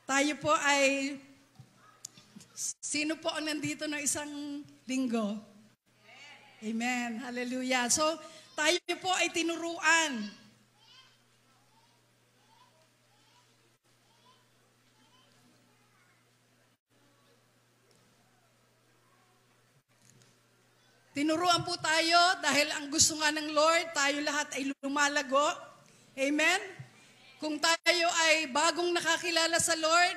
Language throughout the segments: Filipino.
Tayo po ay, sino po ang nandito ng isang linggo? Amen. Hallelujah. So, tayo po ay tinuruan. Tinuruan po tayo dahil ang gusto nga ng Lord, tayo lahat ay lumalago. Amen? Kung tayo ay bagong nakakilala sa Lord,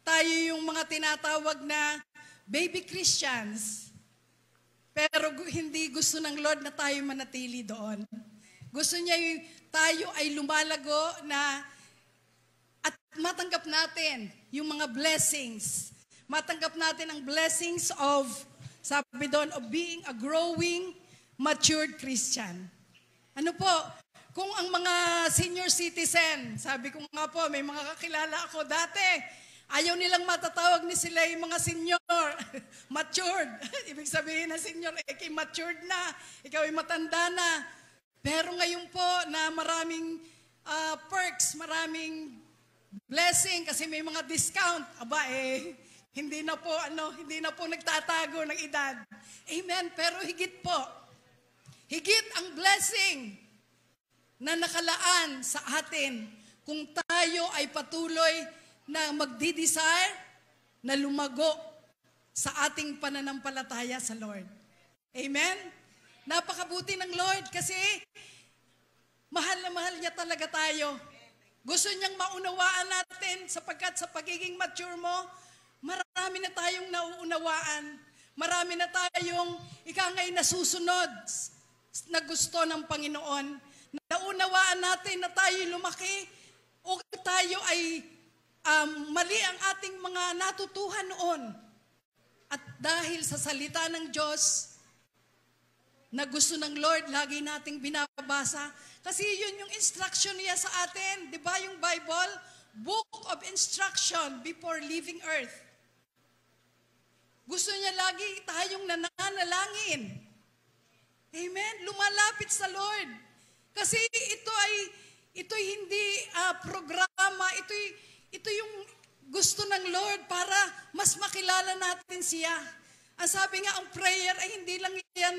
tayo yung mga tinatawag na baby Christians. Pero hindi gusto ng Lord na tayo manatili doon. Gusto niya tayo ay lumalago na at matanggap natin yung mga blessings. Matanggap natin ang blessings of, sabi doon, of being a growing, matured Christian. Ano po? Kung ang mga senior citizen, sabi ko nga po, may mga kakilala ako dati, ayaw nilang matatawag ni sila yung mga senior, matured. Ibig sabihin na senior, matured na, ikaw ay matanda na. Pero ngayon po na maraming perks, maraming blessing kasi may mga discount. Aba hindi na po nagtatago ng edad. Amen. Pero higit po, higit ang blessing na nakalaan sa atin kung tayo ay patuloy na magdi-desire na lumago sa ating pananampalataya sa Lord. Amen? Napakabuti ng Lord kasi mahal na mahal niya talaga tayo. Gusto niyang maunawaan natin sapagkat sa pagiging mature mo, marami na tayong nauunawaan. Marami na tayong ikangay nasusunod na gusto ng Panginoon. Naunawaan natin na tayo lumaki o tayo ay mali ang ating mga natutuhan noon. At dahil sa salita ng Diyos na gusto ng Lord, lagi nating binabasa. Kasi yun yung instruction niya sa atin. Di ba yung Bible? Book of instruction before leaving earth. Gusto niya lagi tayong nananalangin. Amen? Lumalapit sa Lord. Kasi ito hindi programa, ito yung gusto ng Lord para mas makilala natin siya. Ang sabi nga, ang prayer ay hindi lang yan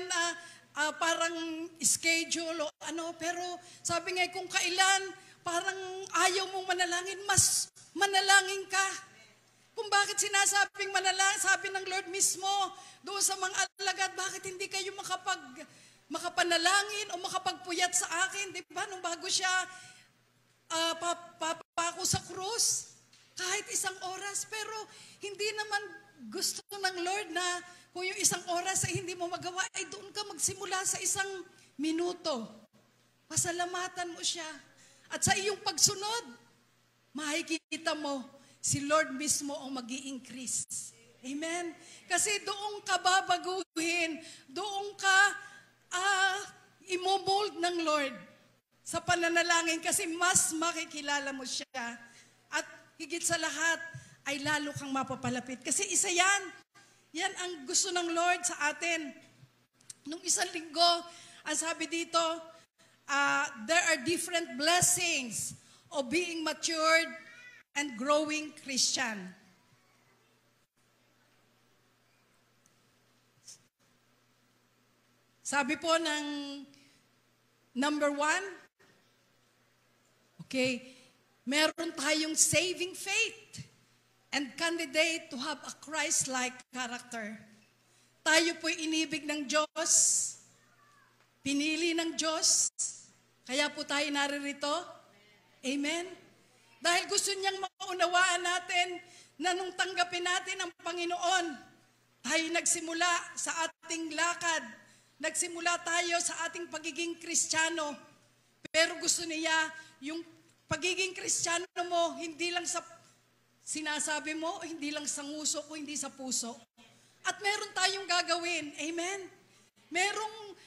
parang schedule o ano, pero sabi nga kung kailan parang ayaw mong manalangin, mas manalangin ka. Kung bakit sinasabing manalangin, sabi ng Lord mismo, doon sa mga alagad, bakit hindi kayo makapanalangin o makapagpuyat sa akin? Di ba? Nung bago siya papako sa krus, kahit isang oras, pero hindi naman gusto ng Lord na kung yung isang oras ay hindi mo magawa, ay doon ka magsimula sa isang minuto. Pasalamatan mo siya. At sa iyong pagsunod, makikita mo, si Lord mismo ang mag-i-increase. Amen? Kasi doon ka babaguhin, doon ka imomold ng Lord sa pananalangin kasi mas makikilala mo siya. At higit sa lahat ay lalo kang mapapalapit. Kasi isa yan ang gusto ng Lord sa atin. Nung isang linggo, ang sabi dito, there are different blessings of being matured and growing Christian. Sabi po ng number 1, meron tayong saving faith and candidate to have a Christ-like character. Tayo po'y inibig ng Diyos, pinili ng Diyos, kaya po tayo naririto. Amen? Dahil gusto niyang maunawaan natin na nung tanggapin natin ang Panginoon, tayo nagsimula sa ating lakad, nagsimula tayo sa ating pagiging Kristiyano. Pero gusto niya yung pagiging Kristiyano mo, hindi lang sa sinasabi mo, hindi lang sa nguso o hindi sa puso. At meron tayong gagawin. Amen?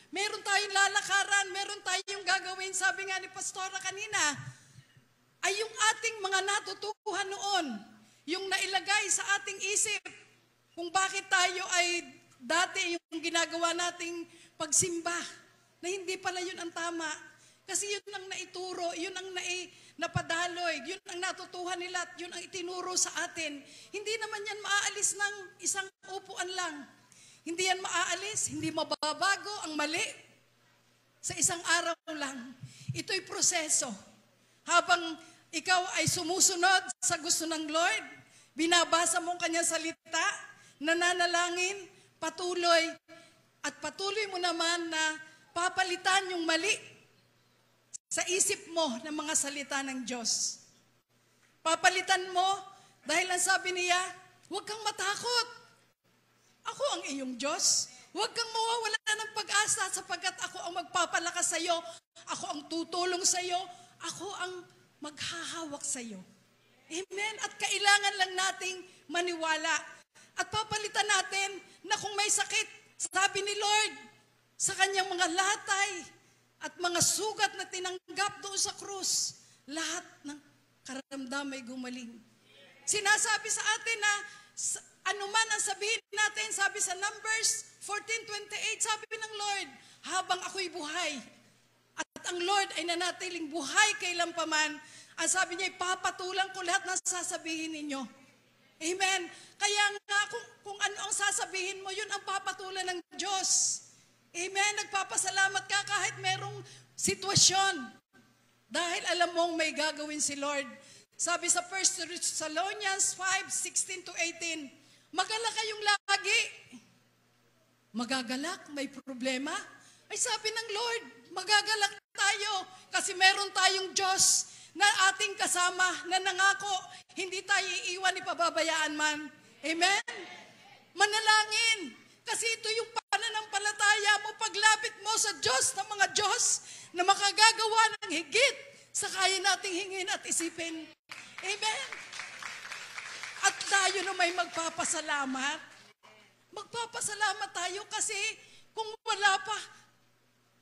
Meron tayong lalakaran, meron tayong gagawin. Sabi nga ni Pastora kanina, ay yung ating mga natutuhan noon, yung nailagay sa ating isip, kung bakit tayo ay dati yung ginagawa nating pagsimba, na hindi pala yun ang tama. Kasi yun ang naituro, yun ang napadaloy, yun ang natutuhan nila at yun ang itinuro sa atin. Hindi naman yan maaalis ng isang upuan lang. Hindi yan maaalis, hindi mababago ang mali sa isang araw lang. Ito'y proseso. Habang ikaw ay sumusunod sa gusto ng Lord, binabasa mo ang kanyang salita, nananalangin, patuloy, at patuloy mo naman na papalitan yung mali sa isip mo ng mga salita ng Diyos. Papalitan mo dahil ang sabi niya, huwag kang matakot. Ako ang iyong Diyos. Huwag kang mawawala ng pag-asa sapagkat ako ang magpapalakas sa iyo. Ako ang tutulong sa iyo. Ako ang maghahawak sa iyo. Amen? At kailangan lang nating maniwala. At papalitan natin na kung may sakit, sabi ni Lord, sa kanyang mga latay, at mga sugat na tinanggap doon sa krus, lahat ng karamdam ay gumaling. Sinasabi sa atin na anuman ang sabihin natin, sabi sa Numbers 14:28, sabi ng Lord, habang ako'y buhay, at ang Lord ay nanatiling buhay kailanpaman, ang sabi niya, ipapatulan ko lahat ng sasabihin ninyo. Amen. Kaya nga, kung ano ang sasabihin mo, yun ang papatulan ng Diyos. Amen. Nagpapasalamat ka kahit merong sitwasyon. Dahil alam mong may gagawin si Lord. Sabi sa 1 Thessalonians 5:16-18, magalak kayong lagi. Magagalak, may problema. Ay sabi ng Lord, magagalak tayo kasi meron tayong Diyos na ating kasama na nangako, hindi tayo iiwan ni pababayaan man. Amen? Manalangin. Kasi ito yung pananampalataya mo, paglapit mo sa Diyos ng mga Diyos na makagagawa ng higit sa kaya nating hingin at isipin. Amen? At tayo na may magpapasalamat. Magpapasalamat tayo kasi kung wala pa,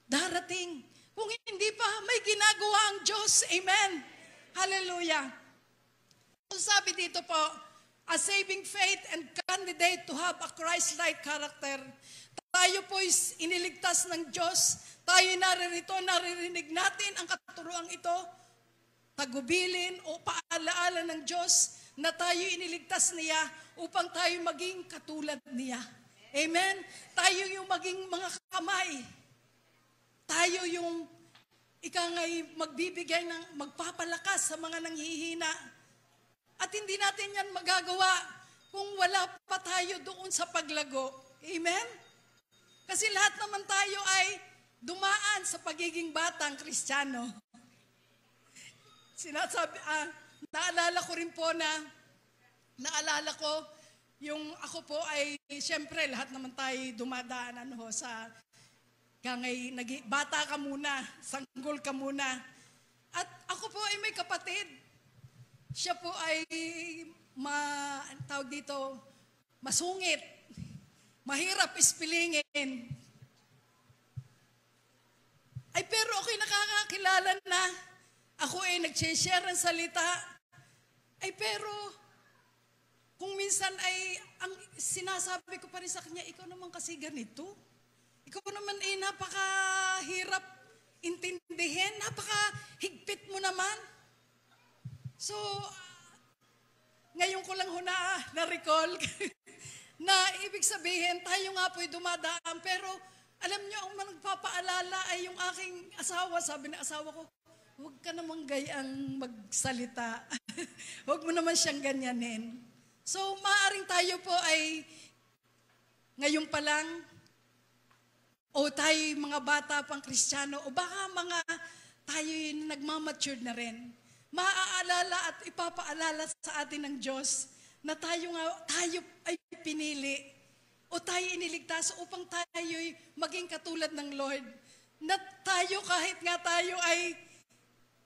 darating. Kung hindi pa, may ginagawa ang Diyos. Amen? Hallelujah. So sabi dito po, a saving faith and candidate to have a Christ-like character. Tayo po is iniligtas ng Diyos. Tayo naririto, naririnig natin ang katuruang ito. Tagubilin o paalaala ng Diyos na tayo iniligtas niya upang tayo maging katulad niya. Amen? Tayo yung maging mga kamay. Tayo yung ikangay magbibigay ng magpapalakas sa mga nanghihina. At hindi natin yan magagawa kung wala pa tayo doon sa paglago. Amen? Kasi lahat naman tayo ay dumaan sa pagiging batang Kristiyano. Sinasabi, naalala ko rin po naalala ko, yung ako po ay, siyempre, lahat naman tayo dumadaan sa bata ka muna, sanggol ka muna. At ako po ay may kapatid. Siya po ay, tawag dito, masungit. Mahirap ispilingin. Ay pero ako'y nakakakilala na. Ako ay nag-share ng salita. Ay pero, kung minsan ay, ang sinasabi ko pa rin sa kanya, ikaw naman kasi ganito. Ikaw naman ay napakahirap intindihin, napakahigpit mo naman. So, ngayon ko lang na-recall na ibig sabihin, tayo nga po'y dumadaan, pero alam nyo, ang nagpapaalala ay yung aking asawa. Sabi ng asawa ko, huwag ka namang gayang magsalita. Huwag mo naman siyang ganyanin. So, maaaring tayo po ay ngayon pa lang, o tayo mga bata pang Kristiyano, o baka mga tayo yung nagmamature na rin. Maaalala at ipapaalala sa atin ng Diyos na tayo ay pinili o tayo iniligtas upang tayo maging katulad ng Lord. Na tayo kahit nga tayo ay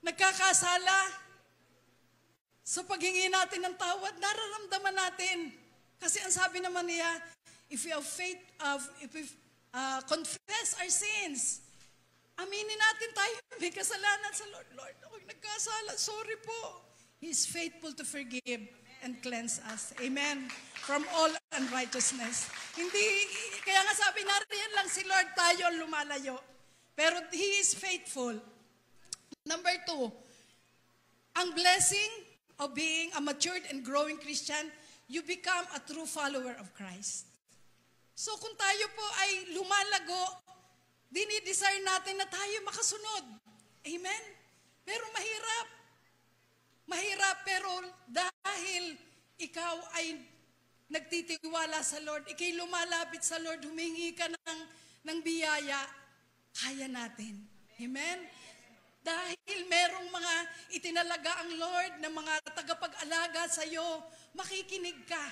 nagkakasala, sa paghingi natin ng tawad, nararamdaman natin. Kasi ang sabi naman niya, if we have faith, if we confess our sins, aminin natin tayo, may kasalanan sa Lord. Lord, ako'y nagkasala, sorry po. He is faithful to forgive and cleanse us. Amen. From all unrighteousness. Hindi, kaya nga sabi, nariyan lang si Lord, tayo ang lumalayo. Pero He is faithful. Number 2, ang blessing of being a matured and growing Christian, you become a true follower of Christ. So kung tayo po ay lumalago, dinidesire natin na tayo makasunod. Amen? Pero mahirap. Mahirap, pero dahil ikaw ay nagtitiwala sa Lord, ikay lumalapit sa Lord, humingi ka ng biyaya, kaya natin. Amen? Dahil merong mga itinalaga ang Lord na mga tagapag-alaga sa iyo, makikinig ka.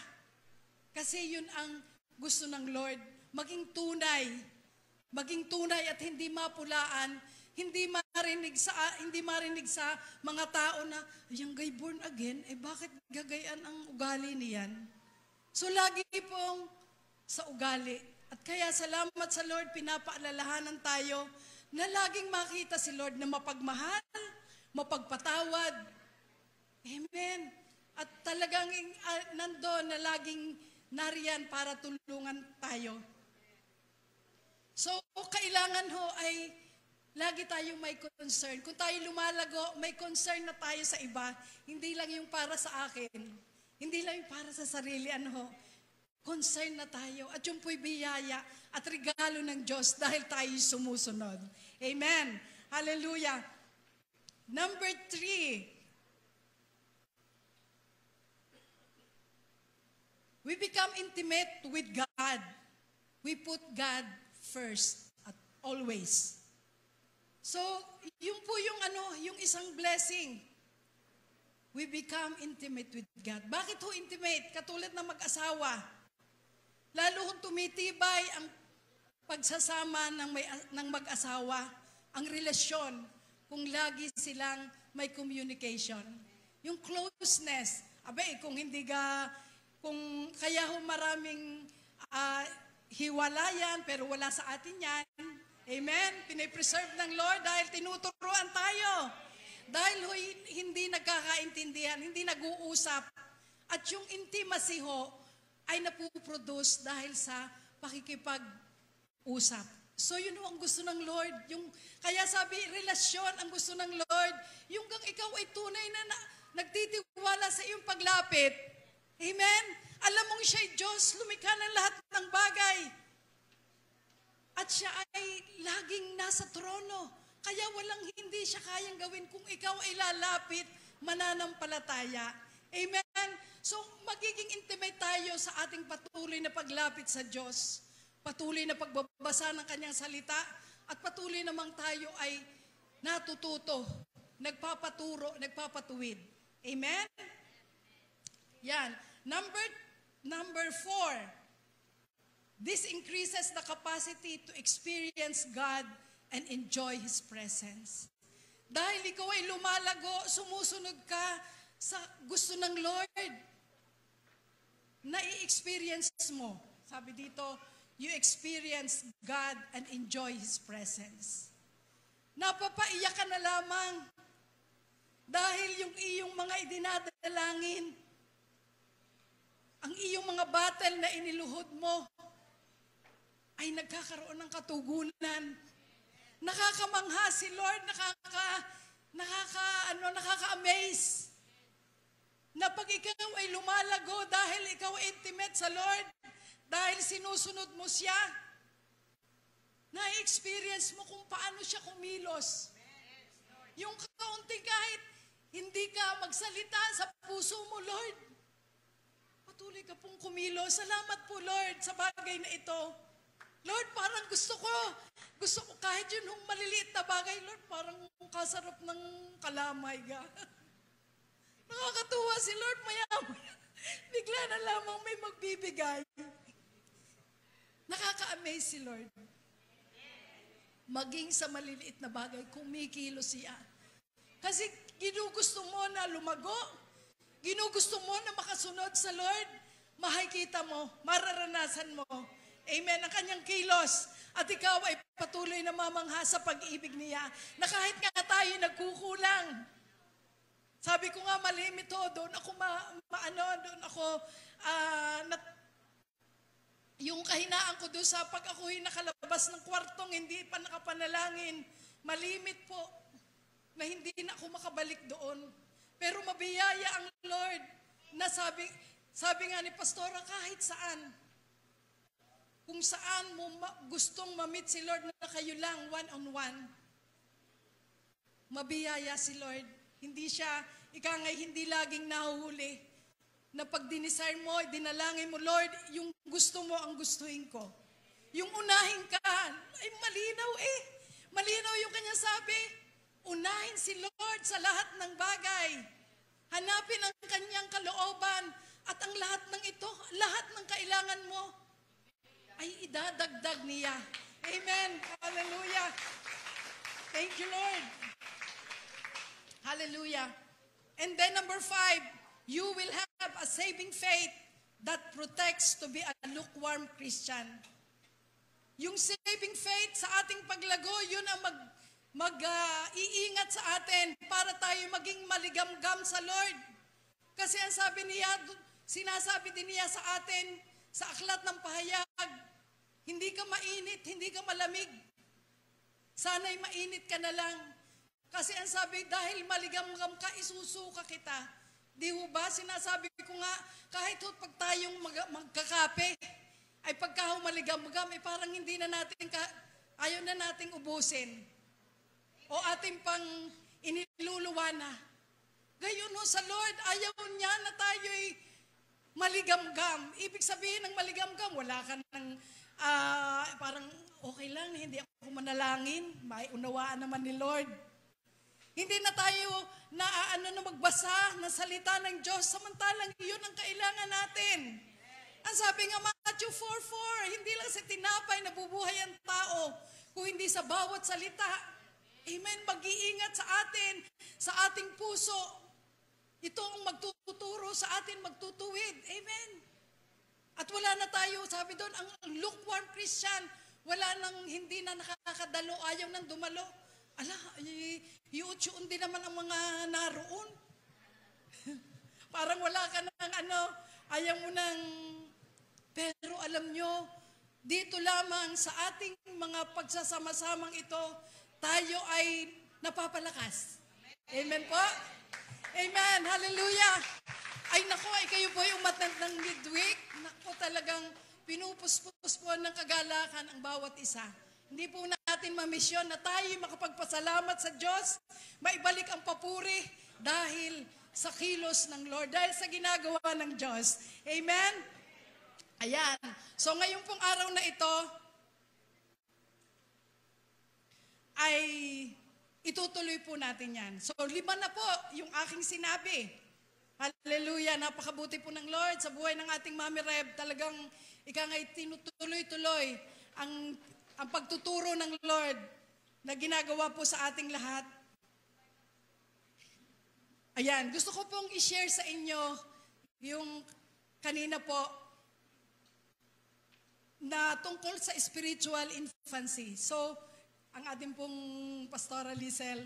Kasi yun ang gusto ng Lord, maging tunay. Maging tunay at hindi mapulaan, hindi marinig sa mga tao na, yung gay born again, bakit gagayan ang ugali niyan? So lagi pong sa ugali. At kaya salamat sa Lord, pinapaalalahanan tayo na laging makita si Lord na mapagmahal, mapagpatawad. Amen. At talagang nandoon na laging nariyan para tulungan tayo. So, kailangan ho ay lagi tayong may concern. Kung tayo lumalago, may concern na tayo sa iba. Hindi lang yung para sa akin. Hindi lang yung para sa sarili. Concern na tayo. At yung po'y biyaya at regalo ng Diyos dahil tayo sumusunod. Amen. Hallelujah. Number 3. We become intimate with God. We put God first at always. So, yun po yung isang blessing. We become intimate with God. Bakit ho intimate? Katulad ng mag-asawa. Lalo kung tumitibay ang pagsasama ng mag-asawa, ang relasyon, kung lagi silang may communication. Yung closeness. Kung hindi kung kaya ho maraming hiwalayan, pero wala sa atin yan. Amen? Pinipreserve ng Lord dahil tinuturuan tayo. Dahil hindi nagkakaintindihan, hindi nag-uusap. At yung intimacy ho ay napuproduce dahil sa pakikipag-usap. So yun ho ang gusto ng Lord. Kaya sabi, relasyon ang gusto ng Lord. Yung ikaw ay tunay na nagtitiwala sa iyong paglapit. Amen? Alam mong siya'y Diyos, lumikha ng lahat ng bagay. At siya ay laging nasa trono. Kaya walang hindi siya kayang gawin kung ikaw ay lalapit, mananampalataya. Amen? So, magiging intimate tayo sa ating patuloy na paglapit sa Diyos. Patuloy na pagbabasa ng Kanyang salita. At patuloy namang tayo ay natututo, nagpapaturo, nagpapatuwid. Amen? Yan. Number 4. This increases the capacity to experience God and enjoy His presence. Dahil ikaw ay lumalago, sumusunod ka sa gusto ng Lord, na-i-experience mo. Sabi dito, you experience God and enjoy His presence. Napapaiyak ka na lamang dahil yung iyong mga idinadalangin, ang iyong mga battle na iniluhod mo, ay nagkakaroon ng katugunan. Nakakamangha si Lord, nakaka-amaze. Na pag ikaw ay lumalago dahil ikaw intimate sa Lord, dahil sinusunod mo siya, na-experience mo kung paano siya kumilos. Yung kaunting kahit hindi ka magsalita sa puso mo, Lord, patuloy ka pong kumilos. Salamat po, Lord, sa bagay na ito. Lord, parang gusto ko kahit yun yung maliliit na bagay, Lord, parang kasarap ng kalamay ka. Nakakatuwa si Lord, maya-maya. Bigla na lamang may magbibigay. Nakaka-amaze si Lord. Maging sa maliliit na bagay, kumikilos siya. Kasi ginugusto mo na lumago, ginugusto mo na makasunod sa Lord, makikita mo, mararanasan mo. Amen, ang kanyang kilos. At ikaw ay patuloy na mamangha sa pag-ibig niya na kahit nga tayo nagkukulang. Sabi ko nga, malimit ho, doon ako yung kahinaan ko doon sa pag ako'y nakalabas ng kwartong, hindi pa nakapanalangin, malimit po. na hindi na ako makabalik doon. Pero mabiyaya ang Lord na sabi nga ni Pastora, kahit saan, kung saan mo gustong ma-meet si Lord na kayo lang, one-on-one, mabiyaya si Lord. Hindi siya, hindi laging nahuhuli na pag dinisire mo, dinalangin mo, Lord, yung gusto mo ang gustuhin ko. Yung unahin ka, ay malinaw eh. Malinaw yung kanya sabi, unahin si Lord sa lahat ng bagay. Hanapin ang kanyang kalooban at ang lahat ng ito, lahat ng kailangan mo, ay idadagdag niya. Amen. Hallelujah. Thank you, Lord. Hallelujah. And then number 5, you will have a saving faith that protects to be a lukewarm Christian. Yung saving faith sa ating paglago, yun ang iingat sa atin para tayo maging maligamgam sa Lord. Kasi ang sinasabi din niya sa atin sa aklat ng pahayag, hindi ka mainit, hindi ka malamig. Sana'y mainit ka na lang. Kasi ang sabi, dahil maligamgam ka, isusuka kita. Di ho ba? Sinasabi ko nga, kahit pag tayong magkakape, ay pagka maligam-gam, parang hindi na natin, ayaw na nating ubusin. O ating pang iniluluwa na. Gayon ho sa Lord, ayaw niya na tayo'y maligam-gam. Ibig sabihin ng maligam-gam, wala ka ng, parang okay lang, hindi ako manalangin, may unawaan naman ni Lord. Hindi na tayo na magbasa ng salita ng Diyos, samantalang yun ang kailangan natin. Ang sabi nga Matthew 4:4, hindi lang sa tinapay nabubuhay ang tao, kung hindi sa bawat salita. Amen. Mag-iingat sa atin, sa ating puso. Ito ang magtuturo sa atin, magtutuwid. Amen. At wala na tayo, sabi doon, ang lukewarm Christian, wala nang hindi na nakakadalo, ayaw nang dumalo. Ala, yun din naman ang mga naroon. Parang wala ka nang ayaw mo nang, pero alam nyo, dito lamang sa ating mga pagsasama-samang ito, tayo ay napapalakas. Amen po? Amen. Hallelujah. Ay nako, kayo po yung umatend ng midweek. Nako, talagang pinupuspos po ng kagalakan ang bawat isa. Hindi po natin mamisyon na tayo makapagpasalamat sa Diyos, maibalik ang papuri dahil sa kilos ng Lord, dahil sa ginagawa ng Diyos. Amen? Ayan. So ngayon pong araw na ito, ay itutuloy po natin yan. So 5 na po yung aking sinabi. Hallelujah. Napakabuti po ng Lord sa buhay ng ating Mami Reb. Talagang tinutuloy-tuloy ang pagtuturo ng Lord na ginagawa po sa ating lahat. Ayan, gusto ko pong i-share sa inyo yung kanina po na tungkol sa spiritual infancy. So, ang ating pong Pastora Lizel,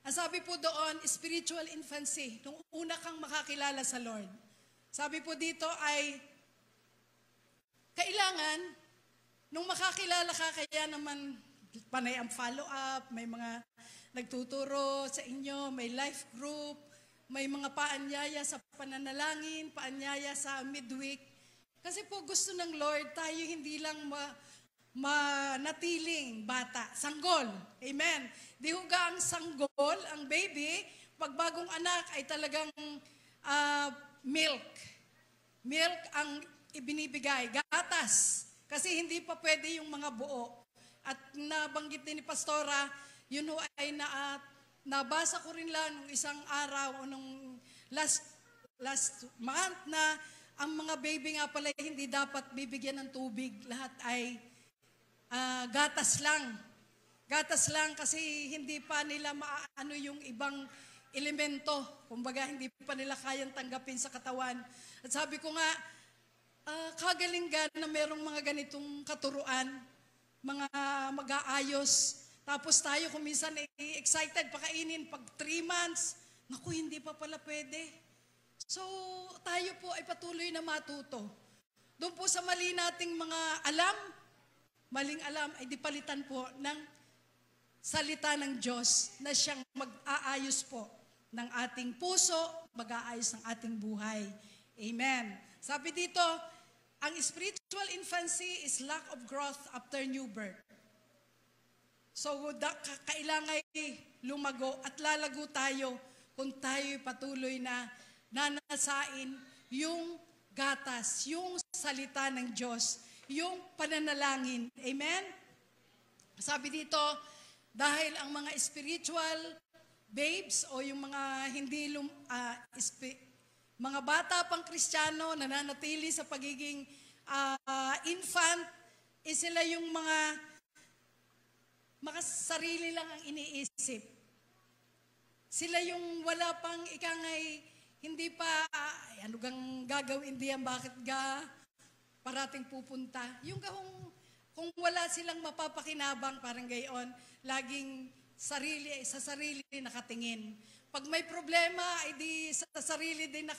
ang sabi po doon, spiritual infancy, nung una kang makakilala sa Lord. Sabi po dito ay, kailangan, nung makakilala ka, kaya naman panay ang follow-up, may mga nagtuturo sa inyo, may life group, may mga paanyaya sa pananalangin, paanyaya sa midweek. Kasi po gusto ng Lord, tayo hindi lang manatiling bata, sanggol. Amen. Di huga ang sanggol, ang baby, pag bagong anak ay talagang milk. Milk ang ibinibigay, gatas. Kasi hindi pa pwede yung mga buo. At nabanggit din ni Pastora, yun ay nabasa ko rin lang nung isang araw o nung last month na ang mga baby nga pala hindi dapat bibigyan ng tubig. Lahat ay gatas lang. Gatas lang kasi hindi pa nila maano yung ibang elemento. Kumbaga hindi pa nila kayang tanggapin sa katawan. At sabi ko nga, kagalingan na merong mga ganitong katuruan, mga mag-aayos. Tapos tayo kung minsan excited pakainin pag 3 months. Naku, hindi pa pala pwede. So, tayo po ay patuloy na matuto. Doon po sa mali nating mga maling alam, ay di palitan po ng salita ng Diyos na siyang mag-aayos po ng ating puso, mag-aayos ng ating buhay. Amen. Sabi dito, ang spiritual infancy is lack of growth after new birth. So, kailangan lumago at lalago tayo kung tayo patuloy na nanasain yung gatas, yung salita ng Diyos, yung pananalangin. Amen? Sabi dito, dahil ang mga spiritual babes o yung mga mga bata pang Kristiyano na nanatili sa pagiging infant, sila yung mga sarili lang ang iniisip. Sila yung wala pang ikangay, hindi pa, ano gang gagawin diyan, bakit parating pupunta. Yung kung wala silang mapapakinabang, parang gayon, laging sa sarili nakatingin. Pag may problema, ay di sa sarili din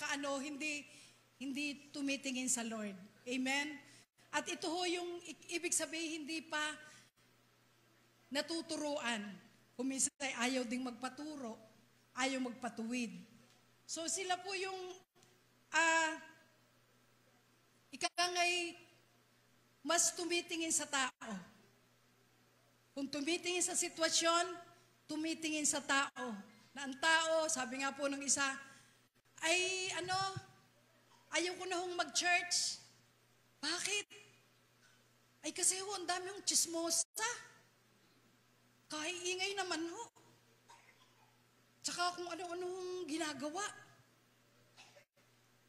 hindi tumitingin sa Lord. Amen? At ito ho yung ibig sabihin, hindi pa natuturuan. Kung minsan ay ayaw ding magpaturo, ayaw magpatuwid. So sila po yung ikangay mas tumitingin sa tao. Kung tumitingin sa sitwasyon, tumitingin sa tao. Na ang tao, sabi nga po ng isa, ay ayaw ko na hong mag-church. Bakit? Ay kasi ho, ang dami hong chismosa. Kahit ingay naman ho. Tsaka kung ano-ano hong ginagawa.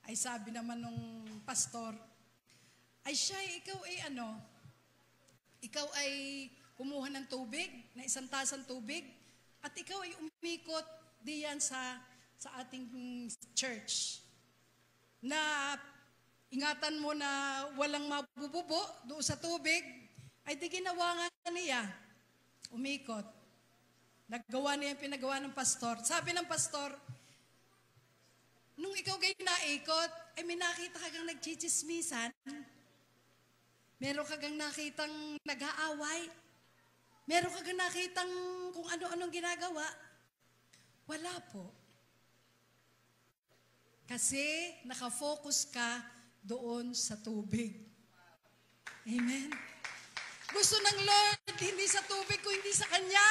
Ay sabi naman nung pastor, ay siya, ikaw ay kumuha ng tubig, na isang tasang tubig, at ikaw ay umikot diyan sa ating church. Na ingatan mo na walang mabububo doon sa tubig, ay di ginawa nga niya. Umikot. Naggawa niya yung pinagawa ng pastor. Sabi ng pastor, nung ikaw kayo naikot, ay may nakita kagang nagchichismisan. Meron kagang nakitang nag-aaway. Meron kagang nakitang kung ano-anong ginagawa. Wala po. Kasi nakafocus ka doon sa tubig. Amen. Gusto ng Lord, hindi sa tubig, kung hindi sa Kanya.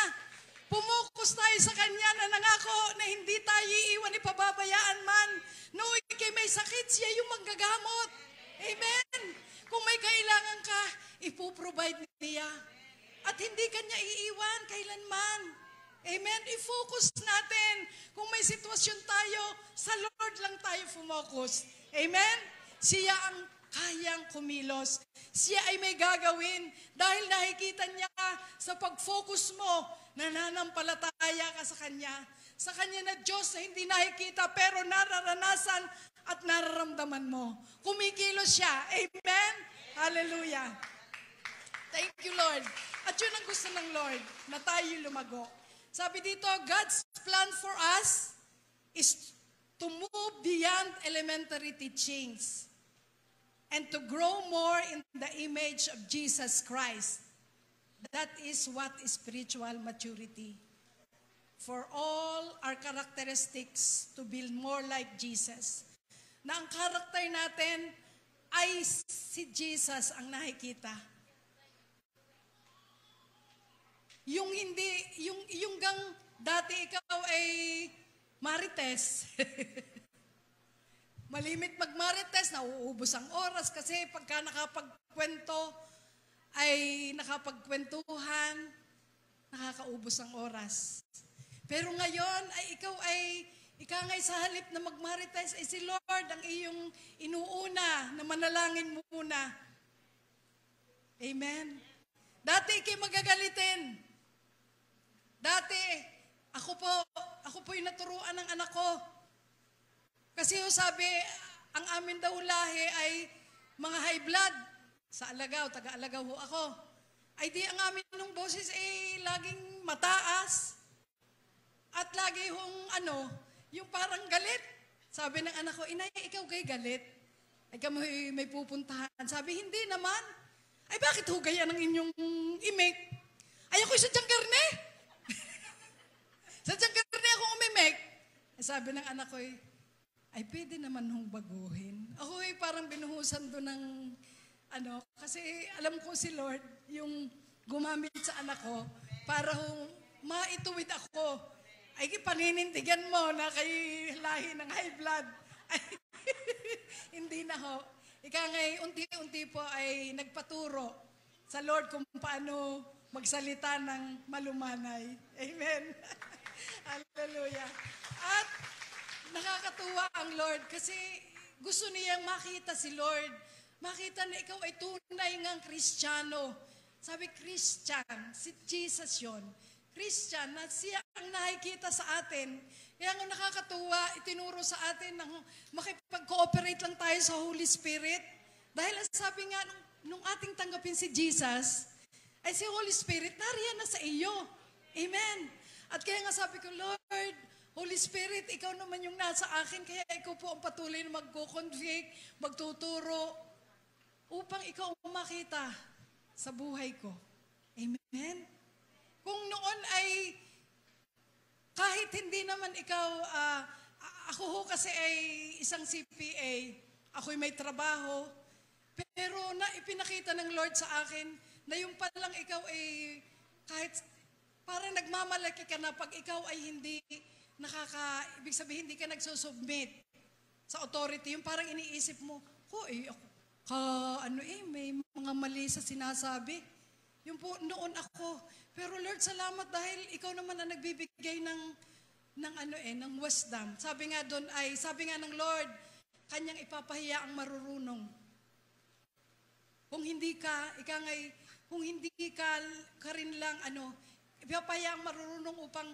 Pumukus tayo sa Kanya na nangako na hindi tayo iiwan, ipababayaan man. No, ikay may sakit, siya yung manggagamot. Amen. Kung may kailangan ka, ipoprovide niya. At hindi Kanya iiwan kailanman. Amen. I-focus natin. Kung may sitwasyon tayo, sa Lord lang tayo fumocus. Amen. Siya ang kayang kumilos. Siya ay may gagawin dahil nakikita niya sa pag-focus mo, nananampalataya ka sa Kanya. Sa Kanya na Diyos na hindi nakikita pero nararanasan at nararamdaman mo. Kumikilos siya. Amen? Hallelujah. Thank you, Lord. At yun ang gusto ng Lord, na tayo lumago. Sabi dito, God's plan for us is to move beyond elementary teachings and to grow more in the image of Jesus Christ. That is what is spiritual maturity. For all our characteristics to build more like Jesus. Na ang karakter natin ay si Jesus ang nakikita. Yung gang dati ikaw ay marites. Malimit magmarites, nauubos ang oras kasi pagka nakapagkwento ay nakapagkwentuhan, nakakaubos ang oras. Pero ngayon ay ikaw ay ikangay sa halip na magmarites ay si Lord ang iyong inuuna na manalangin muna. Amen. Dati ikay magagalitin. Dati ako po yung naturuan ng anak ko. Kasi sabi, ang amin daw lahi ay mga high blood. Sa Alagaw, taga-Alagaw ho ako. Ay di ang amin nung boses ay laging mataas. At lagi hong yung parang galit. Sabi ng anak ko, inay, ikaw kay galit. Ay kami may pupuntahan. Sabi, hindi naman. Ay bakit ho gaya ng inyong imik? Ay ako'y sadyang karne. Sadyang karne ako umimik. Sabi ng anak ko, ay pwede naman hong baguhin. Ako parang binuhusan doon ng, kasi alam ko si Lord, yung gumamit sa anak ko, para hong maituwid ako. Ay paninindigan mo na kay lahi ng high blood. Ay, hindi na ho. Ika ngay, unti-unti po ay nagpaturo sa Lord kung paano magsalita ng malumanay. Amen. Hallelujah. At nakakatuwa ang Lord kasi gusto niyang makita si Lord. Makita na ikaw ay tunay ngang Kristiyano. Sabi, Christian, si Jesus yun. Christian, na siya ang nakikita sa atin. Kaya nga nakakatuwa, itinuro sa atin na makipag-cooperate lang tayo sa Holy Spirit. Dahil sabi nga, nung ating tanggapin si Jesus, ay si Holy Spirit, nariyan na sa iyo. Amen. At kaya nga sabi ko, Lord, Holy Spirit, ikaw naman yung nasa akin, kaya ikaw po ang patuloy na magko-convict, magtuturo, upang ikaw makita sa buhay ko. Amen? Kung noon ay, kahit hindi naman ikaw, ako ho kasi ay isang CPA, ako'y may trabaho, pero ipinakita ng Lord sa akin, na yung palang ikaw ay, kahit parang nagmamalaki ka na pag ikaw ay hindi ibig sabihin, hindi ka nagsusubmit sa authority. Yung parang iniisip mo, may mga mali sa sinasabi. Yung po, noon ako. Pero Lord, salamat dahil ikaw naman ang nagbibigay ng wisdom. Sabi nga ng Lord, kanyang ipapahiya ang marurunong. Kung hindi ka rin lang, ipapahiya ang marurunong upang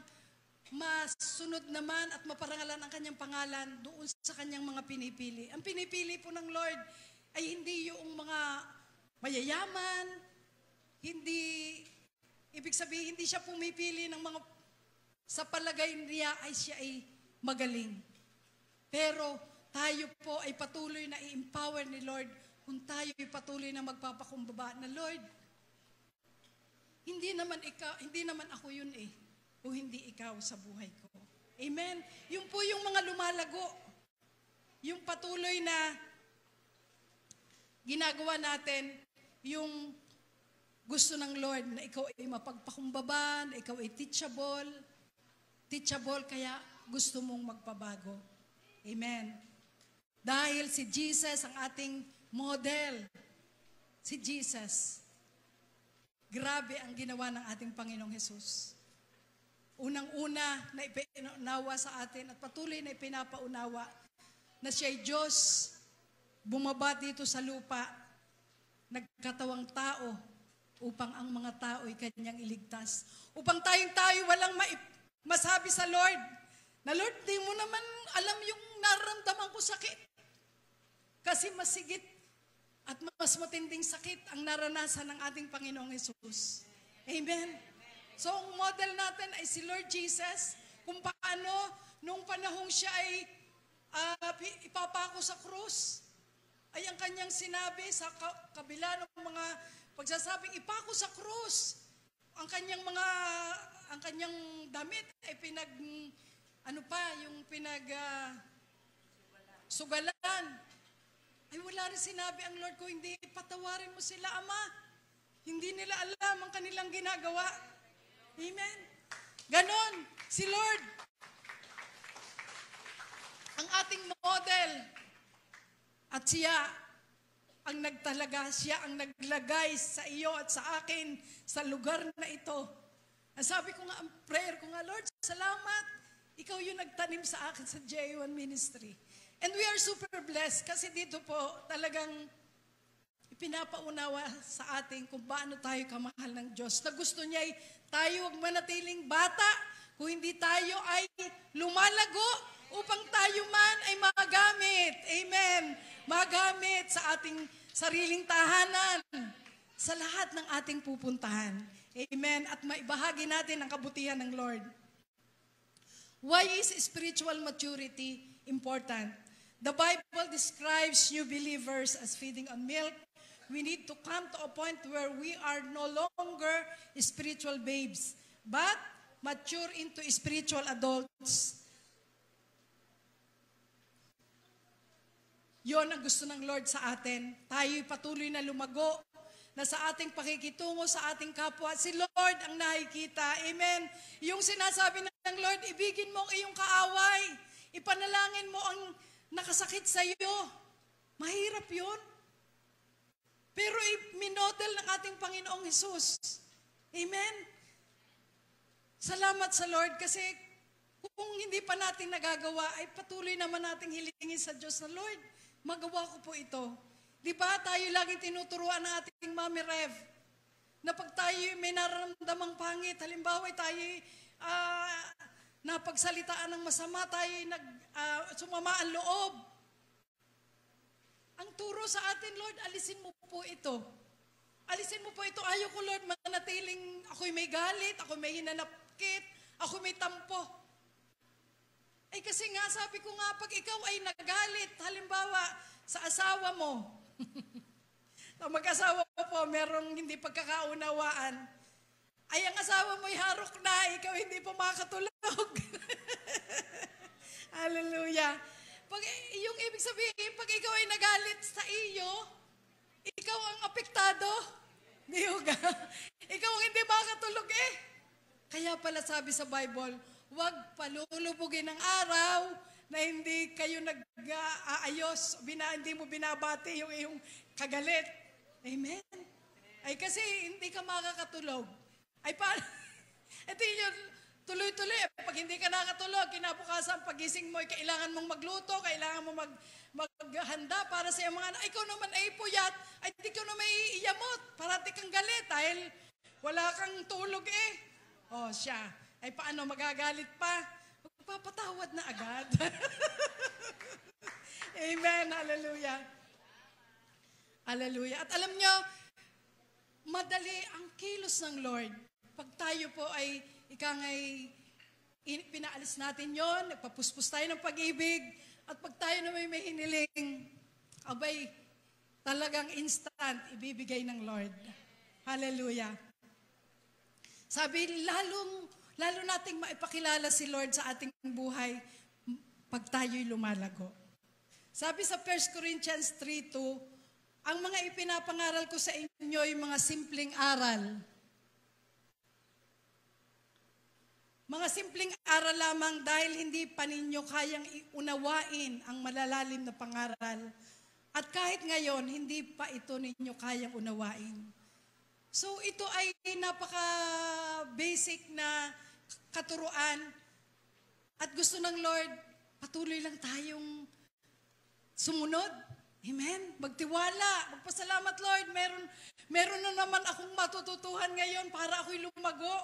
masunod naman at maparangalan ang kanyang pangalan doon sa kanyang mga pinipili. Ang pinipili po ng Lord ay hindi yung mga mayayaman, ibig sabihin, hindi siya pumipili ng mga, sa palagay niya ay siya ay magaling. Pero tayo po ay patuloy na i-empower ni Lord kung tayo ay patuloy na magpapakumbaba na, Lord, hindi naman ako yun kung hindi ikaw sa buhay ko. Amen? Yung po yung mga lumalago, yung patuloy na ginagawa natin, yung gusto ng Lord na ikaw ay mapagpakumbaba, na ikaw ay teachable, kaya gusto mong magpabago. Amen? Dahil si Jesus ang ating model. Si Jesus. Grabe ang ginawa ng ating Panginoong Jesus. Unang-una na ipinaunawa sa atin at patuloy na ipinapaunawa na siya'y Diyos, bumaba dito sa lupa, nagkatawang tao upang ang mga tao ay kanyang iligtas. Upang tayo walang masabi sa Lord, na Lord, di mo naman alam yung nararamdaman ko sakit. Kasi masigit at mas matinding sakit ang naranasan ng ating Panginoong Jesus. Amen? So, ang model natin ay si Lord Jesus, kung paano nung panahong siya ay ipapako sa krus, ay ang kanyang sinabi sa kabila ng mga pagsasabing ipako sa krus, ang kanyang damit ay sugalan. Ay wala rin sinabi ang Lord ko, hindi, patawarin mo sila, Ama. Hindi nila alam ang kanilang ginagawa. Amen? Ganon, si Lord, ang ating model, at siya ang nagtalaga, siya ang naglagay sa iyo at sa akin sa lugar na ito. Ang sabi ko nga, ang prayer ko nga, Lord, salamat, ikaw yung nagtanim sa akin sa J1 Ministry. And we are super blessed kasi dito po talagang ipinapaunawa sa atin kung paano tayo kamahal ng Diyos. Na gusto niya ay tayo huwag manatiling bata, kung hindi tayo ay lumalago upang tayo man ay magamit. Amen. Magamit sa ating sariling tahanan, sa lahat ng ating pupuntahan. Amen. At maibahagi natin ang kabutihan ng Lord. Why is spiritual maturity important? The Bible describes new believers as feeding on milk. We need to come to a point where we are no longer spiritual babes, but mature into spiritual adults. Yon ang gusto ng Lord sa atin. Tayo'y patuloy na lumago, na sa ating pakikitungo sa ating kapwa, si Lord ang nakikita. Amen. Yung sinasabi ng Lord, ibigin mo ang iyong kaaway. Ipanalangin mo ang nakasakit sa iyo. Mahirap yun. Pero minodel ng ating Panginoong Hesus. Amen. Salamat sa Lord kasi kung hindi pa natin nagagawa, ay patuloy naman nating hilingin sa Diyos na, Lord, magawa ko po ito. Di ba tayo laging tinuturuan ng ating Mami Rev na pag tayo may nararamdamang pangit, halimbawa tayo napagsalitaan ng masama, tayo sumama ang loob. Ang turo sa atin, Lord, alisin mo po ito. Alisin mo po ito. Ayaw ko, Lord, manatiling ako'y may galit, ako'y may hinanapkit, ako'y may tampo. Ay kasi nga, sabi ko nga, pag ikaw ay nagalit, halimbawa, sa asawa mo, na mag-asawa mo po, merong hindi pagkakaunawaan, ay ang asawa mo'y harok na, ikaw hindi pa makatulog. Hallelujah. Yung ibig sabihin, pag ikaw ay nagalit sa iyo, ikaw ang apektado. Di ba? Ikaw ang hindi makatulog eh. Kaya pala sabi sa Bible, huwag palulubugin ng araw na hindi kayo nag-aayos, hindi mo binabati yung iyong kagalit. Amen? Ay kasi hindi ka makakatulog. Ay ito yun, tuloy-tuloy. Pag hindi ka nakatulog, kinabukasan, pagising mo, kailangan mong magluto, kailangan mo maghanda para sa iyong mga anak. Ikaw naman ay puyat, ay di ka naman iiyamot, parati kang galit dahil wala kang tulog eh. O siya, ay paano magagalit pa? Magpapatawad na agad. Amen, hallelujah. Hallelujah. At alam nyo, madali ang kilos ng Lord. Pag tayo po ay pinaalis natin yon, nagpapuspos tayo ng pag-ibig, at pag tayo naman may hiniling, abay, talagang instant, ibibigay ng Lord. Hallelujah. Sabi, lalo nating maipakilala si Lord sa ating buhay pag tayo'y lumalago. Sabi sa 1 Corinthians 3:2, ang mga ipinapangaral ko sa inyo ay mga simpleng aral. Mga simpleng aral lamang dahil hindi pa ninyo kayang unawain ang malalalim na pangaral. At kahit ngayon, hindi pa ito ninyo kayang unawain. So ito ay napaka-basic na katuruan. At gusto ng Lord, patuloy lang tayong sumunod. Amen? Magtiwala, magpasalamat Lord. Meron na naman akong matututuhan ngayon para ako'y lumago.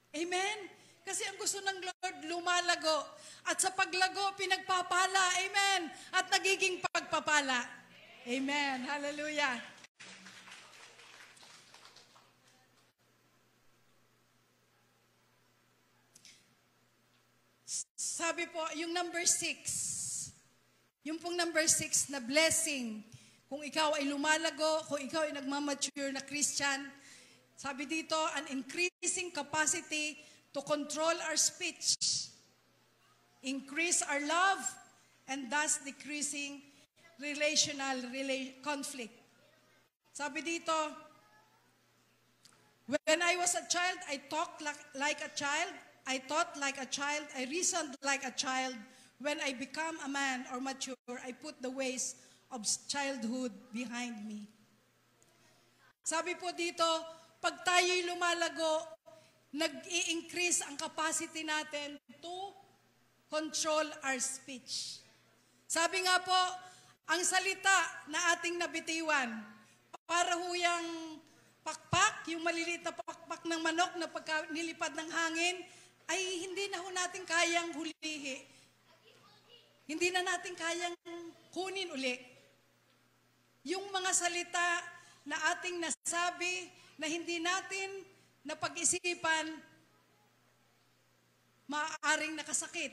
Amen? Kasi ang gusto ng Lord, lumalago. At sa paglago, pinagpapala. Amen. At nagiging pagpapala. Amen. Hallelujah. Sabi po, yung number 6. Yung pong number 6 na blessing. Kung ikaw ay lumalago, kung ikaw ay nagmamature na Christian, sabi dito, an increasing capacity to control our speech, increase our love, and thus decreasing relational conflict. Sabi dito, when I was a child, I talked like a child, I thought like a child, I reasoned like a child. When I become a man or mature, I put the ways of childhood behind me. Sabi po dito, pag tayo'y lumalago, nag-i-increase ang capacity natin to control our speech. Sabi nga po, ang salita na ating nabitiwan, para huyang pakpak, yung maliliit na pakpak ng manok na pagka nilipad ng hangin, ay hindi na ho natin kayang hulihi. Hindi na natin kayang kunin uli. Yung mga salita na ating nasabi, na hindi natin na pag-isipan, maaaring nakasakit.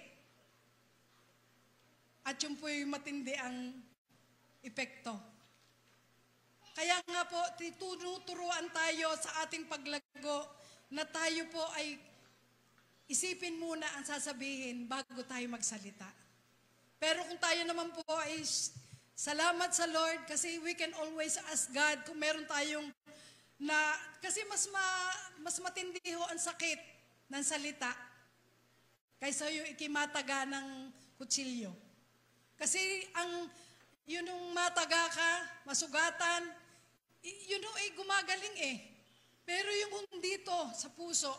At yun po'y matindi ang epekto. Kaya nga po, tinuturuan tayo sa ating paglago na tayo po ay isipin muna ang sasabihin bago tayo magsalita. Pero kung tayo naman po ay salamat sa Lord kasi we can always ask God kung meron tayong kasi mas matindi ho ang sakit ng salita kaysa yung ikimataga ng kutsilyo. Kasi yun yung mataga ka, masugatan, yun yung ay gumagaling eh. Pero yung dito sa puso,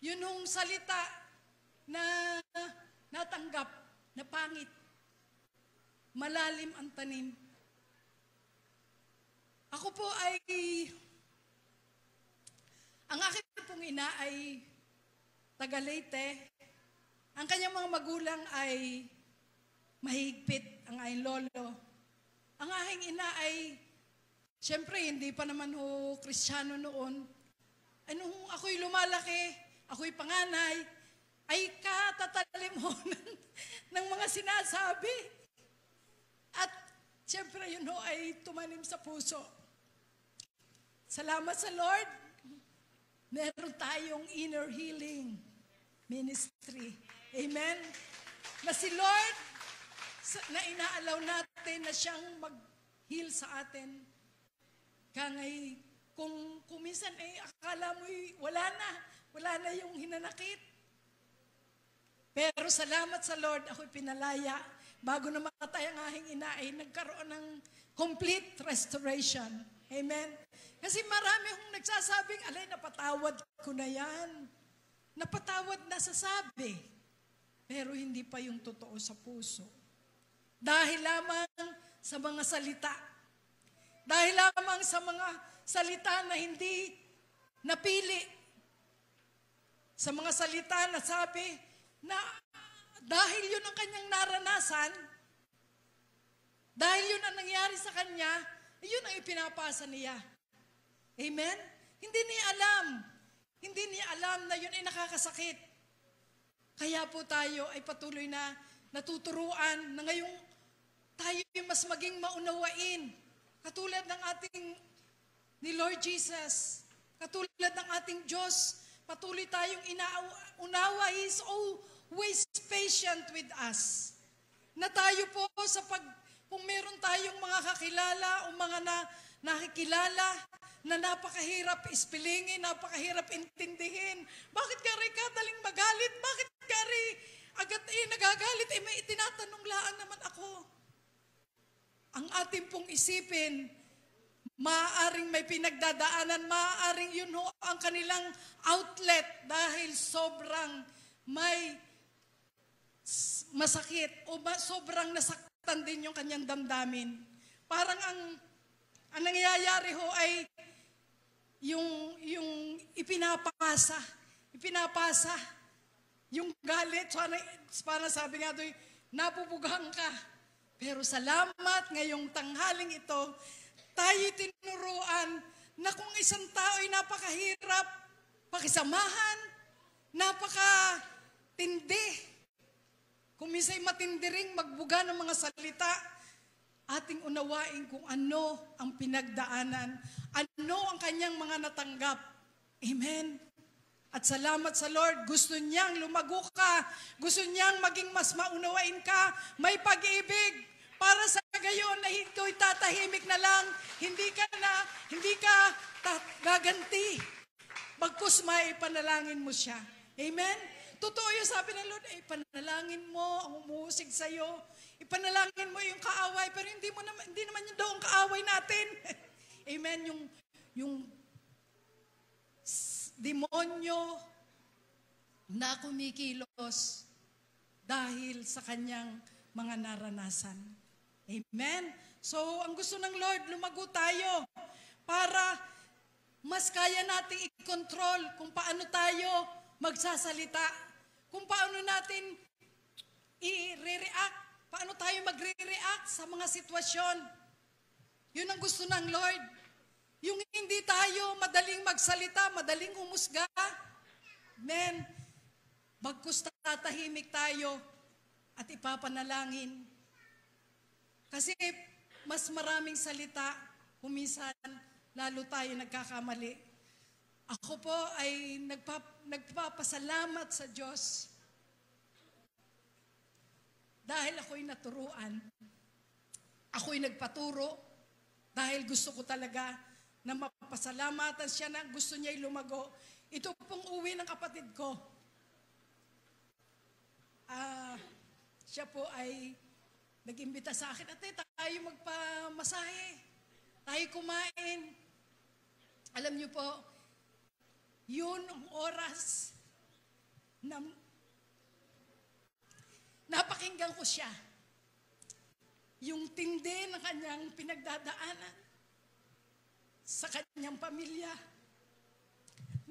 yun yung salita na natanggap, na pangit. Malalim ang tanim. Ako po ang aking pong ina ay taga Leyte. Ang kanyang mga magulang ay mahigpit, ang aking lolo. Ang aking ina ay, siyempre hindi pa naman ho Kristiyano noon. Nung ako'y lumalaki, ako'y panganay, ay katatalim ho ng mga sinasabi. At siyempre yun ho ay tumanim sa puso. Salamat sa Lord, meron tayong inner healing ministry. Amen? Na si Lord, na inaalaw natin na siyang mag-heal sa atin. Kaya kung minsan akala mo'y wala na yung hinanakit. Pero salamat sa Lord, ako'y pinalaya. Bago namatay ang aking ina ay nagkaroon ng complete restoration. Amen? Kasi marami akong nagsasabing, alay, napatawad ko na yan. Napatawad na sasabi. Pero hindi pa yung totoo sa puso. Dahil lamang sa mga salita. Dahil lamang sa mga salita na hindi napili. Sa mga salita na sabi na dahil yun ang kanyang naranasan, dahil yun ang nangyari sa kanya, yun ang ipinapasa niya. Amen? Hindi niya alam na yun ay nakakasakit. Kaya po tayo ay patuloy na natuturuan na ngayong tayo mas maging maunawain. Katulad ng ating ni Lord Jesus, katulad ng ating Diyos, patuloy tayong inaunawa. He is always patient with us. Na tayo po kung meron tayong mga kakilala o mga nakikilala na napakahirap ispilingin, napakahirap intindihin. Bakit kari ka daling magalit? Bakit kari agad nagagalit? May itinatanong laan naman ako. Ang ating pong isipin, maaaring may pinagdadaanan, maaaring yun ho ang kanilang outlet dahil sobrang may masakit o sobrang nasaktan din yung kanyang damdamin. Parang ang nangyayari ho ay yung ipinapasa yung galit. Para sabi nga doon, nabubughang ka. Pero salamat ngayong tanghaling ito, tayo tinuruan na kung isang tao ay napakahirap pakisamahan, napakatindi, kung minsan matindi ring magbuga ng mga salita, ating unawain kung ano ang pinagdaanan, ano ang kanyang mga natanggap. Amen. At salamat sa Lord, gusto niyang lumago ka, gusto niyang maging mas maunawain ka, may pag-ibig, para sa gayon na ito'y tatahimik na lang, hindi ka gaganti. Bagkus may panalangin mo siya. Amen? Totoo yung sabi ng Lord, panalangin mo ang umuusig sa'yo. Ipanalangin mo yung kaaway, pero hindi naman yun daw ang kaaway natin. Amen? Yung demonyo na kumikilos dahil sa kanyang mga naranasan. Amen? So, ang gusto ng Lord, lumago tayo para mas kaya nating i-control kung paano tayo magsasalita, kung paano natin i-react, paano tayo magre-react sa mga sitwasyon. Yun ang gusto ng Lord. Yung hindi tayo madaling magsalita, madaling humusga. Amen. Bagkus tatahimik tayo at ipapanalangin. Kasi mas maraming salita, kuminsan lalo tayo nagkakamali. Ako po ay nagpapasalamat sa Diyos dahil ako'y naturuan. Ako'y nagpaturo dahil gusto ko talaga na mapasalamatan siya na gusto niya'y lumago. Ito pong uwi ng kapatid ko. Siya po ay nag-imbita sa akin, ate, tayo magpamasahe. Tayo kumain. Alam niyo po, yun ang oras na napakinggan ko siya. Yung tindi ng kanyang pinagdadaanan sa kanyang pamilya,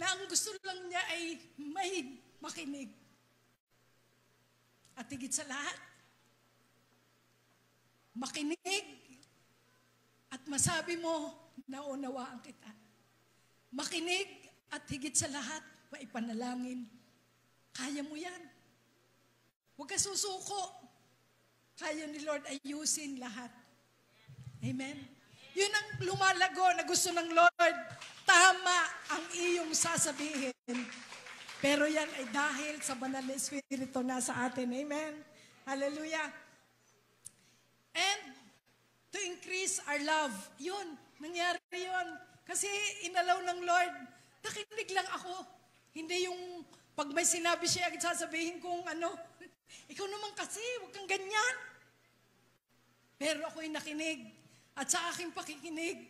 na ang gusto lang niya ay may makinig. At higit sa lahat, makinig at masabi mo, naunawaan kita. Makinig at higit sa lahat, maipanalangin. Kaya mo yan. Huwag ka susuko. Kaya ni Lord ayusin lahat. Amen. Yun ang lumalago na gusto ng Lord. Tama ang iyong sasabihin. Pero yan ay dahil sa banal na Espiritu na sa atin. Amen. Hallelujah. And to increase our love. Yun, nangyari yun. Kasi inalaw ng Lord, nakinig lang ako. Hindi yung pag may sinabi siya, agad sasabihin kong ikaw naman kasi, huwag kang ganyan. Pero ako'y nakinig. At sa aking pakikinig,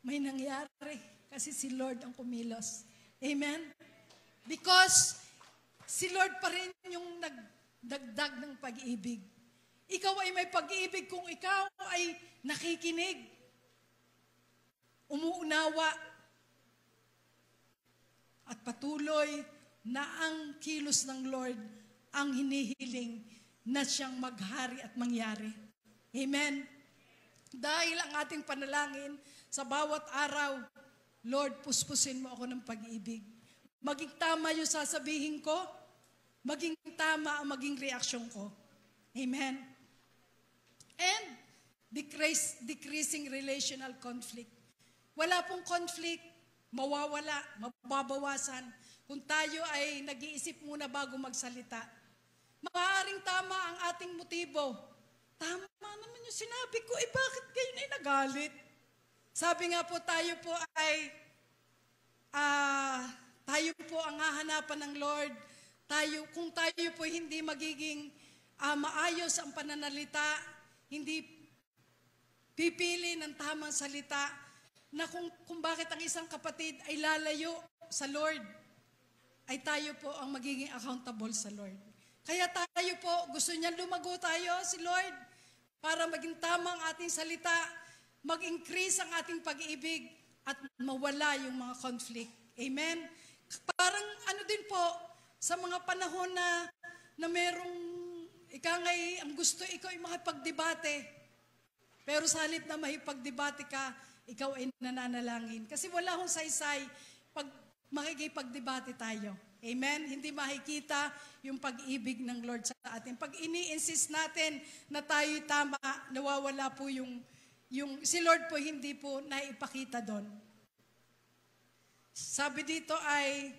may nangyari. Kasi si Lord ang kumilos. Amen? Because si Lord pa rin yung nagdagdag ng pag-ibig. Ikaw ay may pag-ibig kung ikaw ay nakikinig, umuunawa, at patuloy na ang kilos ng Lord ang hinihiling na siyang maghari at mangyari. Amen? Dahil ang ating panalangin sa bawat araw, Lord, puspusin mo ako ng pag-ibig. Maging tama yung sasabihin ko, maging tama ang maging reaksyon ko. Amen? And decreasing relational conflict. Wala pong conflict, mawawala, mababawasan kung tayo ay nag-iisip muna bago magsalita. Maaaring tama ang ating motibo. Tama naman yung sinabi ko, bakit kayo na nagalit? Sabi nga po, tayo po ang hahanapan ng Lord. Kung tayo po hindi magiging maayos ang pananalita, hindi pipili ng tamang salita, na kung bakit ang isang kapatid ay lalayo sa Lord, ay tayo po ang magiging accountable sa Lord. Kaya tayo po, gusto niya lumago tayo si Lord para maging tamang ating salita, mag-increase ang ating pag-ibig at mawala yung mga conflict. Amen? Parang din po, sa mga panahon na merong, ang gusto ikaw ay makipagdebate. Pero sa halip na makipagdebate ka, ikaw ay nananalangin. Kasi wala hong saysay pag makikipagdebate tayo. Amen? Hindi makikita yung pag-ibig ng Lord sa atin. Pag ini-insist natin na tayo'y tama, nawawala po yung si Lord po hindi po naipakita doon. Sabi dito ay,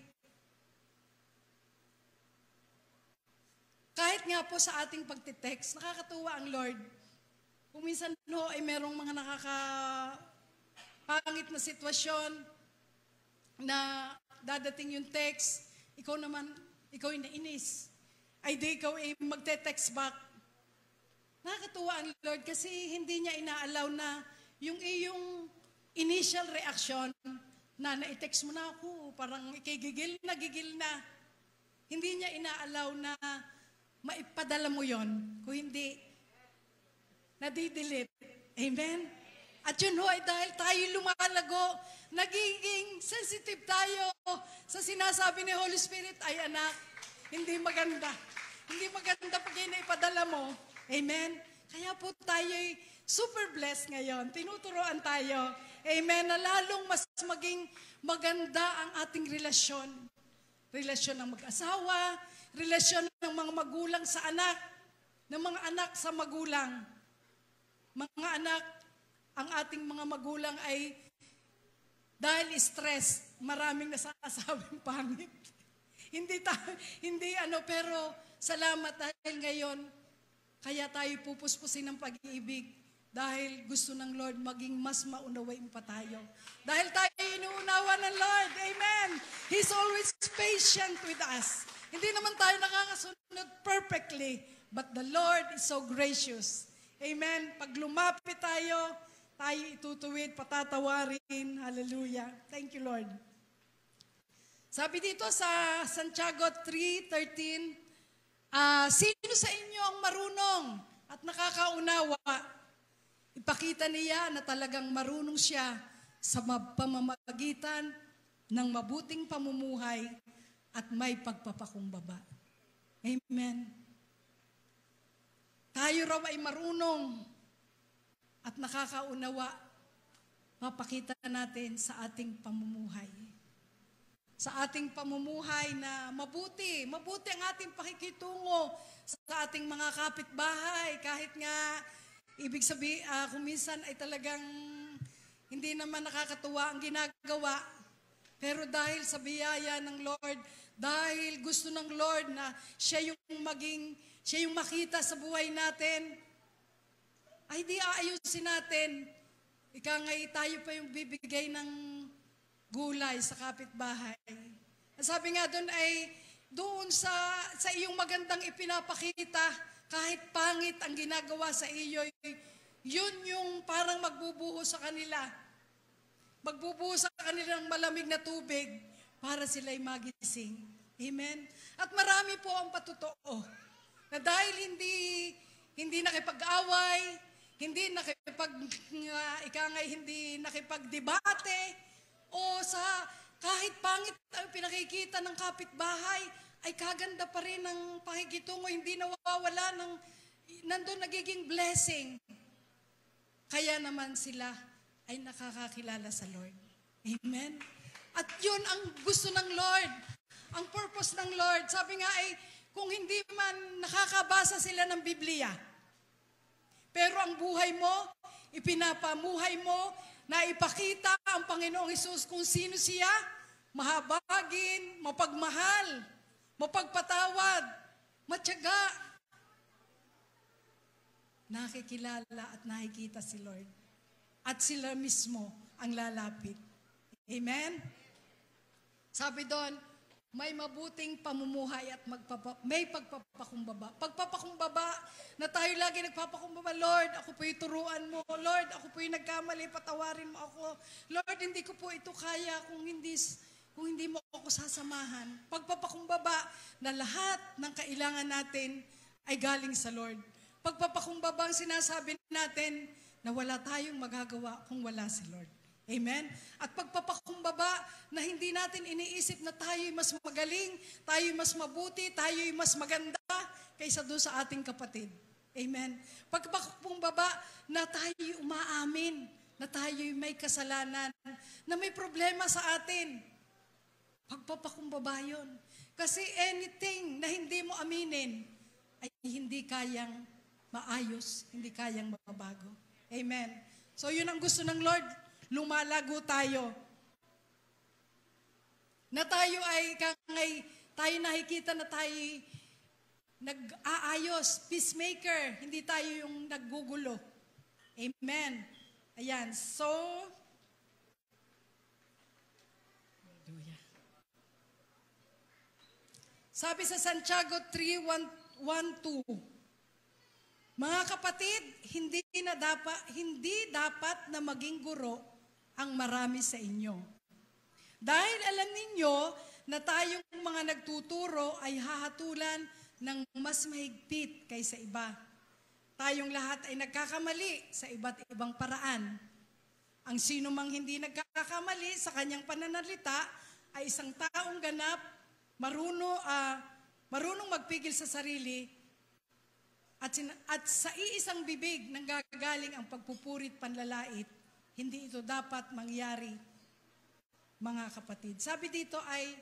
kahit nga po sa ating pagtitext, nakakatuwa ang Lord. Kung minsan ay merong mga nakakapangit na sitwasyon na dadating yung text, ikaw ay nainis. Ay di ikaw ay magte-text back. Nakakatuwa ang Lord kasi hindi niya inaalaw na yung iyong initial reaction na na-text mo na ako, parang gigil na. Hindi niya inaalaw na maipadala mo yon, kung hindi, nadidelete. Amen? At yun ho ay dahil tayo lumalago, nagiging sensitive tayo sa sinasabi ni Holy Spirit, ay anak, hindi maganda. Hindi maganda pag yun ipadala mo. Amen? Kaya po tayo'y super blessed ngayon. Tinuturoan tayo. Amen? Na lalong mas maging maganda ang ating relasyon. Relasyon ng mag-asawa, relasyon ng mga magulang sa anak, ng mga anak sa magulang. Mga anak, ang ating mga magulang ay Dahil stress, maraming nasasabing pangit. Pero salamat dahil ngayon, kaya tayo pupuspusin ng pag-ibig dahil gusto ng Lord maging mas maunawain pa tayo. Dahil tayo inuunawa ng Lord. Amen. He's always patient with us. Hindi naman tayo nakakasunod perfectly, but the Lord is so gracious. Amen. Pag lumapit tayo itutuwid, patatawarin. Hallelujah. Thank you, Lord. Sabi dito sa Santiago 3:13, sino sa inyo ang marunong at nakakaunawa? Ipakita niya na talagang marunong siya sa pamamagitan ng mabuting pamumuhay at may pagpapakumbaba. Amen. Tayo raw ay marunong at nakakaunawa, mapakita natin sa ating pamumuhay. Sa ating pamumuhay na mabuti ang ating pakikitungo sa ating mga kapitbahay. Kahit nga, ibig sabihin, kung minsan ay talagang hindi naman nakakatuwa ang ginagawa. Pero dahil sa biyaya ng Lord, dahil gusto ng Lord na siya yung makita sa buhay natin, ay di aayusin natin. Ika ngay tayo pa yung bibigay ng gulay sa kapitbahay. Sabi nga doon ay, doon sa iyong magandang ipinapakita, kahit pangit ang ginagawa sa iyo, yun yung parang magbubuho sa kanila. Magbubuho sa kanila ng malamig na tubig para sila'y magising. Amen? At marami po ang patotoo na dahil hindi nakipag-away, hindi nakipagdebate, o sa kahit pangit ang pinakikita ng kapitbahay, ay kaganda pa rin ang pakikitungo, hindi nawawala nandun nagiging blessing. Kaya naman sila ay nakakakilala sa Lord. Amen? At yun ang gusto ng Lord, ang purpose ng Lord. Sabi nga ay, kung hindi man nakakabasa sila ng Biblia, pero ang buhay mo, ipinapamuhay mo, na ipakita ang Panginoong Hesus kung sino siya, mahabagin, mapagmahal, mapagpatawad, matyaga. Nakikilala at nakikita si Lord. At sila mismo ang lalapit. Amen? Sabi doon, may mabuting pamumuhay at may pagpapakumbaba. Pagpapakumbaba na tayo lagi nagpapakumbaba, Lord, ako po yung turuan mo. Lord, ako po yung nagkamali, patawarin mo ako. Lord, hindi ko po ito kaya kung hindi mo ako sasamahan. Pagpapakumbaba na lahat ng kailangan natin ay galing sa Lord. Pagpapakumbaba ang sinasabi natin na wala tayong magagawa kung wala si Lord. Amen? At pagpapakumbaba na hindi natin iniisip na tayo'y mas magaling, tayo'y mas mabuti, tayo'y mas maganda kaysa doon sa ating kapatid. Amen? Pagpapakumbaba na tayo'y umaamin, na tayo'y may kasalanan, na may problema sa atin. Pagpapakumbaba yun. Kasi anything na hindi mo aminin ay hindi kayang maayos, hindi kayang mabago. Amen? So yun ang gusto ng Lord. Lumalago tayo. Na tayo tayo nakikita na tayo nag-aayos, peacemaker, hindi tayo yung naggugulo. Amen. Ayan, so, sabi sa Santiago 3:1-2, mga kapatid, hindi dapat na maging guro ang marami sa inyo. Dahil alam ninyo na tayong mga nagtuturo ay hahatulan ng mas mahigpit kaysa iba. Tayong lahat ay nagkakamali sa iba't ibang paraan. Ang sino mang hindi nagkakamali sa kanyang pananalita ay isang taong ganap, marunong magpigil sa sarili, at sa iisang bibig nang gagaling ang pagpupurit panlalait. Hindi ito dapat mangyari, mga kapatid. Sabi dito ay,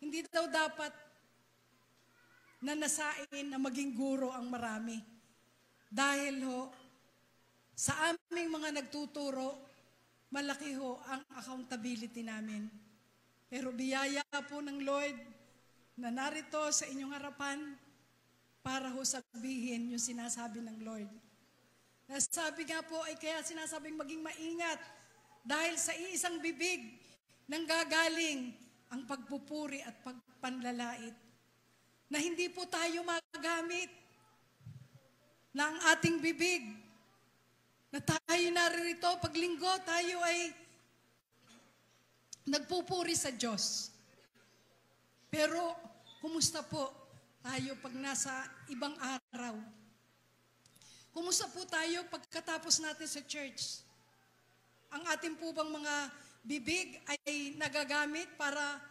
hindi daw dapat na nasain na maging guro ang marami. Dahil sa aming mga nagtuturo, malaki ho ang accountability namin. Pero biyaya po ng Lord na narito sa inyong harapan para ho sabihin yung sinasabi ng Lord. Nasabi nga po ay kaya sinasabing maging maingat dahil sa iisang bibig nang gagaling ang pagpupuri at pagpanlalait. Na hindi po tayo magamit na ang ating bibig na tayo naririto paglinggo tayo ay nagpupuri sa Diyos. Pero kumusta po tayo pag nasa ibang araw? Kumusta po tayo pagkatapos natin sa church? Ang ating po bang mga bibig ay nagagamit para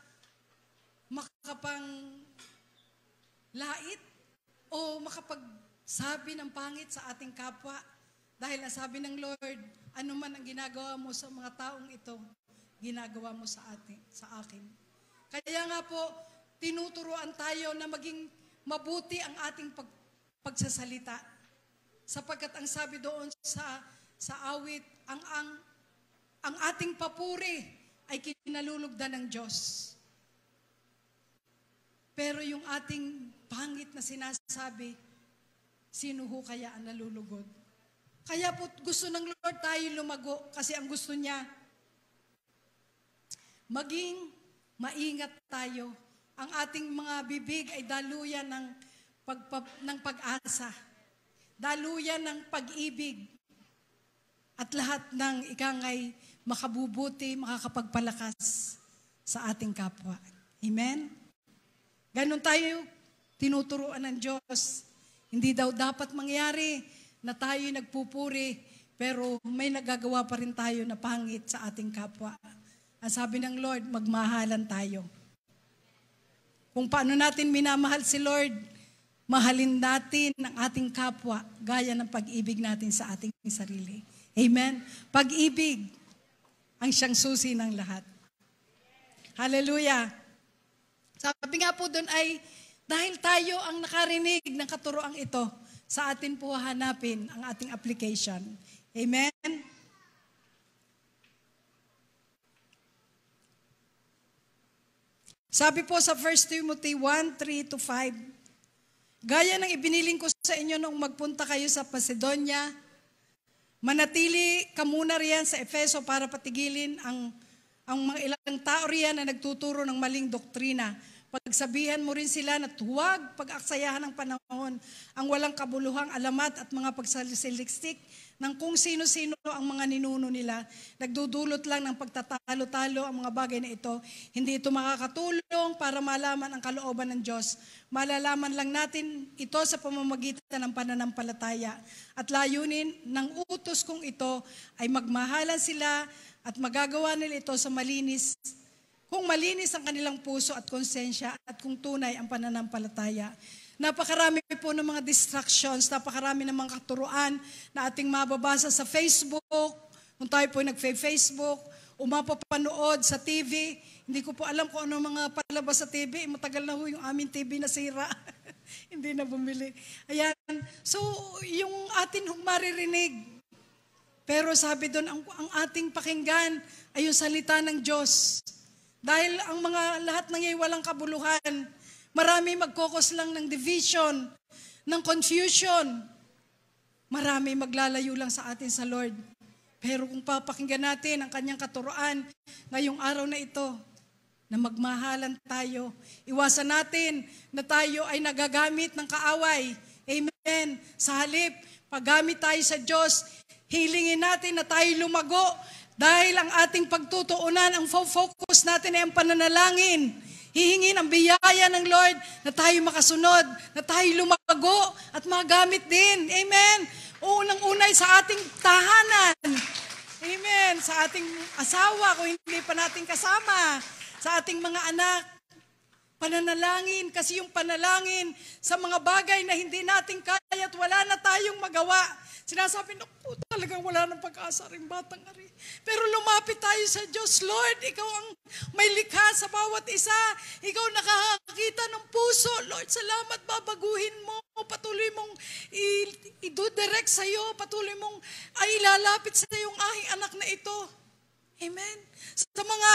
makapang lait o makapagsabi ng pangit sa ating kapwa? Dahil nasabi ng Lord, ano man ang ginagawa mo sa mga taong ito, ginagawa mo sa akin. Kaya nga po, tinuturuan tayo na maging mabuti ang ating pagsasalita. Sapagkat ang sabi doon sa awit, ang ating papuri ay kinalulugdan ng Diyos. Pero yung ating pangit na sinasabi, sino ho kaya ang nalulugod? Kaya po gusto ng Lord tayo lumago kasi ang gusto niya, maging maingat tayo. Ang ating mga bibig ay daluyan ng pag-asa. Daluyan ng pag-ibig. At lahat ng ikangay makabubuti, makakapagpalakas sa ating kapwa. Amen? Ganon tayo tinuturuan ng Diyos. Hindi daw dapat mangyari na tayo nagpupuri, pero may nagagawa pa rin tayo na pangit sa ating kapwa. Ang sabi ng Lord, magmahalan tayo. Kung paano natin minamahal si Lord, mahalin natin ang ating kapwa gaya ng pag-ibig natin sa ating sarili. Amen? Pag-ibig ang siyang susi ng lahat. Hallelujah! Sabi nga po doon ay, dahil tayo ang nakarinig ng katuroang ito, sa atin po hanapin ang ating application. Amen? Sabi po sa 1 Timothy 1:3-5, gaya ng ibiniling ko sa inyo nung magpunta kayo sa Macedonia, manatili ka muna riyan sa Efeso para patigilin ang mga ilang tao riyan na nagtuturo ng maling doktrina. Pagsabihan mo rin sila na huwag pag-aksayahan ng panahon ang walang kabuluhang alamat at mga pagsaliksik ng kung sino-sino ang mga ninuno nila. Nagdudulot lang ng pagtatalo-talo ang mga bagay na ito. Hindi ito makakatulong para malaman ang kalooban ng Diyos. Malalaman lang natin ito sa pamamagitan ng pananampalataya. At layunin ng utos kong ito ay magmahalan sila at magagawa nila ito sa malinis. Kung malinis ang kanilang puso at konsensya at kung tunay ang pananampalataya. Napakarami po ng mga distractions, napakarami ng mga katuruan na ating mababasa sa Facebook. Kung tayo po nag-Facebook, o mapapanood sa TV, hindi ko po alam kung ano mga palabas sa TV. Matagal na ho yung aming TV nasira. Hindi na bumili. Ayan. So, yung atin hong maririnig. Pero sabi doon, ang ating pakinggan ay yung salita ng Diyos. Dahil ang mga lahat ng iyan walang kabuluhan, marami magkokos lang ng division, ng confusion. Marami maglalayo lang sa atin sa Lord. Pero kung papakinggan natin ang kanyang katuroan ngayong araw na ito, na magmahalan tayo, iwasan natin na tayo ay nagagamit ng kaaway. Amen. Sa halip, paggamit tayo sa Diyos, hilingin natin na tayo lumago. Dahil ang ating pagtutuunan, ang focus natin ay ang pananalangin. Hihingin ang biyaya ng Lord na tayo makasunod, na tayo lumago at magamit din. Amen. Unang-unay sa ating tahanan. Amen. Sa ating asawa, kung hindi pa natin kasama. Sa ating mga anak. Pananalangin, kasi yung panalangin sa mga bagay na hindi natin kaya at wala na tayong magawa. Sinasabi, naku, talagang wala ng pag-asa rin batang ari. Pero lumapit tayo sa Diyos. Lord, ikaw ang may likha sa bawat isa. Ikaw nakakakita ng puso. Lord, salamat, babaguhin mo. Patuloy mong i-direct sa'yo. Patuloy mong ilalapit sa iyong ahing anak na ito. Amen. Sa mga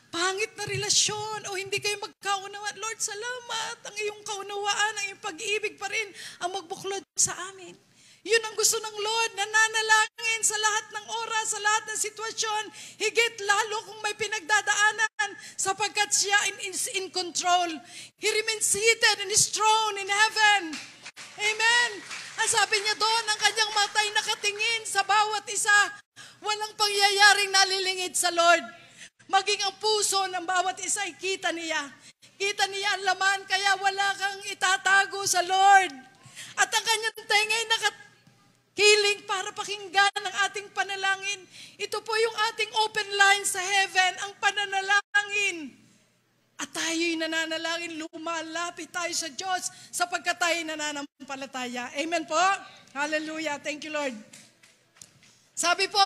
pangit na relasyon o hindi kayo magkaunawaan, Lord, salamat. Ang iyong kaunawaan, ang iyong pag-ibig pa rin ang magbuklod sa amin. Yun ang gusto ng Lord, nananalangin sa lahat ng oras, sa lahat ng sitwasyon, higit lalo kung may pinagdadaanan, sapagkat siya is in control. He remains seated in His throne in heaven. Amen. Ang sabi niya doon, ang kanyang matay nakatingin sa bawat isa. Walang pangyayaring nalilingid sa Lord. Maging ang puso ng bawat isa ay kita niya. Kita niya ang laman, kaya wala kang itatago sa Lord. At ang kanyang tengay nakakiling para pakinggan ang ating panalangin. Ito po yung ating open line sa heaven, ang pananalangin. At tayo'y nananalangin, lumalapit tayo sa Diyos sapagkat tayo'y nananampalataya. Amen po? Hallelujah. Thank you, Lord. Sabi po,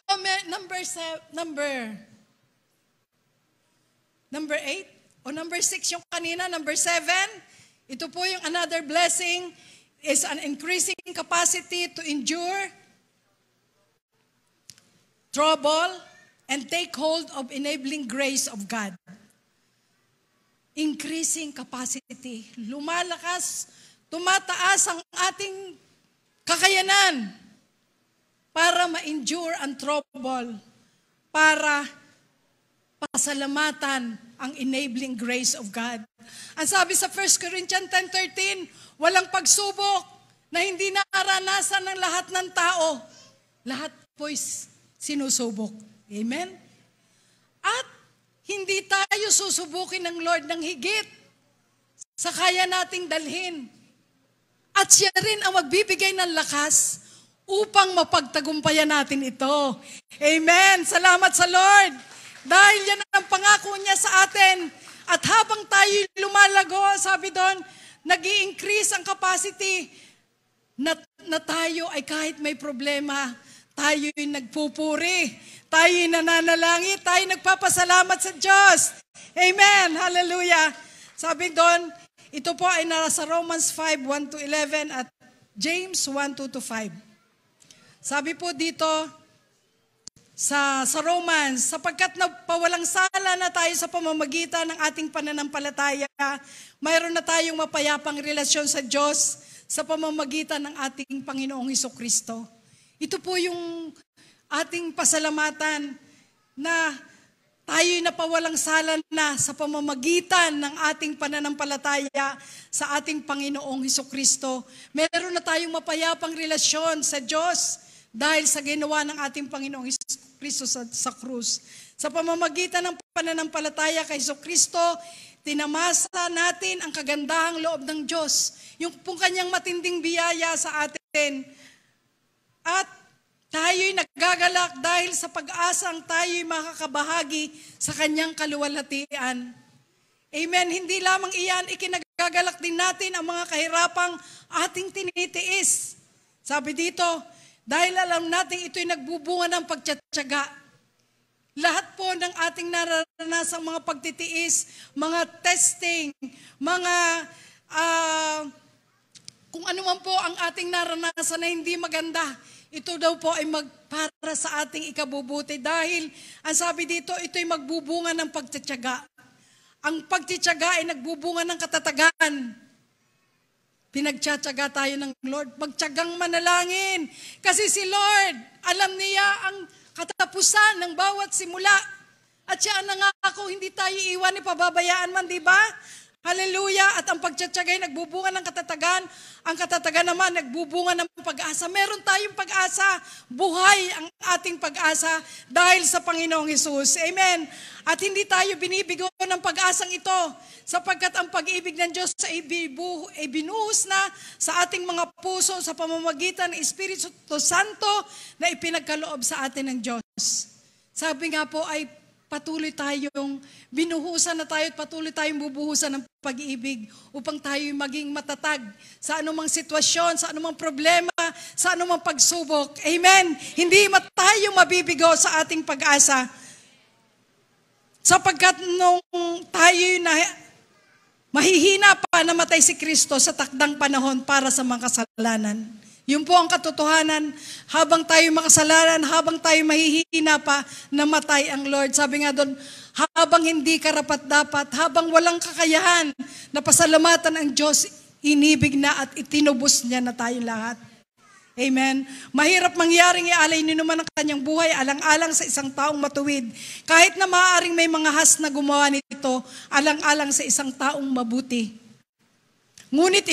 number 8 o number 6 yung kanina, number 7. Ito po yung another blessing is an increasing capacity to endure trouble and take hold of enabling grace of God. Increasing capacity. Lumalakas, tumataas ang ating kakayanan para ma-endure ang trouble, para pasalamatan ang enabling grace of God. Ang sabi sa 1 Corinthians 10:13, walang pagsubok na hindi naranasan ng lahat ng tao. Lahat po'y sinusubok. Amen? At hindi tayo susubukin ng Lord ng higit sa kaya nating dalhin. At siya rin ang magbibigay ng lakas upang mapagtagumpayan natin ito. Amen. Salamat sa Lord. Dahil yan ang pangako niya sa atin. At habang tayo lumalago, sabi doon, nag-i-increase ang capacity na tayo ay kahit may problema, tayo'y nagpupuri, tayo'y nananalangin, tayo'y nagpapasalamat sa Diyos. Amen. Hallelujah. Sabi doon, ito po ay nasa Romans 5:1-11 at James 1:2-5. Sabi po dito sa Romans, sapagkat napawalang sala na tayo sa pamamagitan ng ating pananampalataya, mayroon na tayong mapayapang relasyon sa Diyos sa pamamagitan ng ating Panginoong Hesukristo. Ito po yung ating pasalamatan na tayo'y napawalang sala na sa pamamagitan ng ating pananampalataya sa ating Panginoong Hesukristo. Meron na tayong mapayapang relasyon sa Diyos dahil sa ginawa ng ating Panginoong Hesukristo sa krus. Sa pamamagitan ng pananampalataya kay Hesukristo, tinamasa natin ang kagandahang loob ng Diyos, yung pong kanyang matinding biyaya sa atin. At tayo'y nagagalak dahil sa pag-asang tayo'y makakabahagi sa kanyang kaluwalhatian. Amen. Hindi lamang iyan, ikinagagalak din natin ang mga kahirapang ating tinitiis. Sabi dito, dahil alam natin ito'y nagbubunga ng pagtsatsaga. Lahat po ng ating naranasang mga pagtitiis, mga testing, mga kung ano man po ang ating naranasan na hindi maganda, ito daw po ay para sa ating ikabubuti dahil ang sabi dito, ito'y magbubunga ng pagtsatsaga. Ang pagtsatsaga ay nagbubunga ng katatagan. Pinagtsatsaga tayo ng Lord, magtsagang manalangin. Kasi si Lord, alam niya ang katapusan ng bawat simula. At siya ang nangako, hindi tayo iwan ni pababayaan man, di ba? Hallelujah! At ang pagtsatsaga ay nagbubunga ng katatagan. Ang katatagan naman nagbubunga ng pag-asa. Meron tayong pag-asa. Buhay ang ating pag-asa dahil sa Panginoong Hesus. Amen. At hindi tayo binibigo ng pag-asang ito sapagkat ang pag-ibig ng Diyos ay binuhos na sa ating mga puso sa pamamagitan ng Espiritu Santo na ipinagkaloob sa atin ng Diyos. Sabi nga po ay patuloy tayong binuhusan na tayo at patuloy tayong bubuhusan ng pag-ibig upang tayo maging matatag sa anumang sitwasyon, sa anumang problema, sa anumang pagsubok. Amen. Hindi tayo mabibigo sa ating pag-asa. Sapagkat nung tayo mahihina pa namatay si Kristo sa takdang panahon para sa mga kasalanan. Yun po ang katotohanan. Habang tayo makasalanan, habang tayo mahihina pa, namatay ang Lord. Sabi nga doon, habang hindi karapat-dapat, habang walang kakayahan, napasalamatan ang Diyos, inibig na at itinubos niya na tayo lahat. Amen. Mahirap mangyaring ialay ni naman ang kanyang buhay alang-alang sa isang taong matuwid. Kahit na maaaring may mga has na gumawa nito, alang-alang sa isang taong mabuti. Ngunit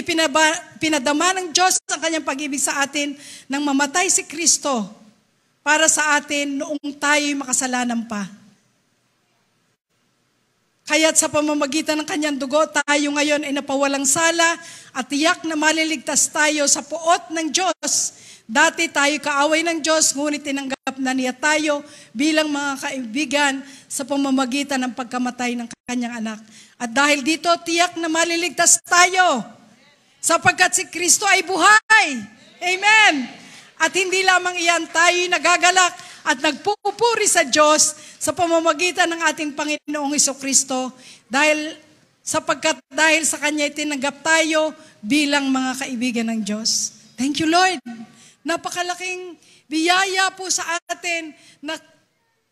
pinadama ng Diyos ang kanyang pag-ibig sa atin nang mamatay si Kristo para sa atin noong tayo'y makasalanan pa. Kaya't sa pamamagitan ng kanyang dugo, tayo ngayon ay napawalang sala at tiyak na maliligtas tayo sa puot ng Diyos. Dati tayo kaaway ng Diyos, ngunit tinanggap na niya tayo bilang mga kaibigan sa pamamagitan ng pagkamatay ng kanyang anak. At dahil dito, tiyak na maliligtas tayo sapagkat si Kristo ay buhay. Amen. At hindi lamang iyan, tayo'y nagagalak at nagpupuri sa Diyos sa pamamagitan ng ating Panginoong Hesukristo dahil sa Kanya tinanggap tayo bilang mga kaibigan ng Diyos. Thank you, Lord. Napakalaking biyaya po sa atin na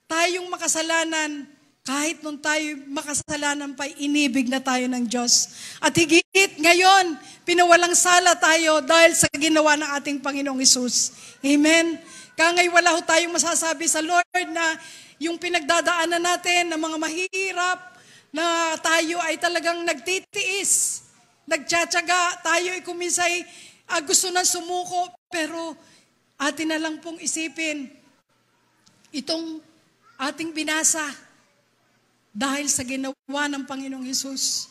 tayong makasalanan, kahit nung tayo makasalanan pa, inibig na tayo ng Diyos. At higit ngayon, pinawalang sala tayo dahil sa ginawa ng ating Panginoong Hesus. Amen? Kaya ngayon wala ho tayong masasabi sa Lord na yung pinagdadaanan natin ng mga mahirap, na tayo ay talagang nagtitiis, nagtsatsaga, tayo ay kuminsay gusto na sumuko, pero atin na lang pong isipin, itong ating binasa, dahil sa ginawa ng Panginoong Hesus,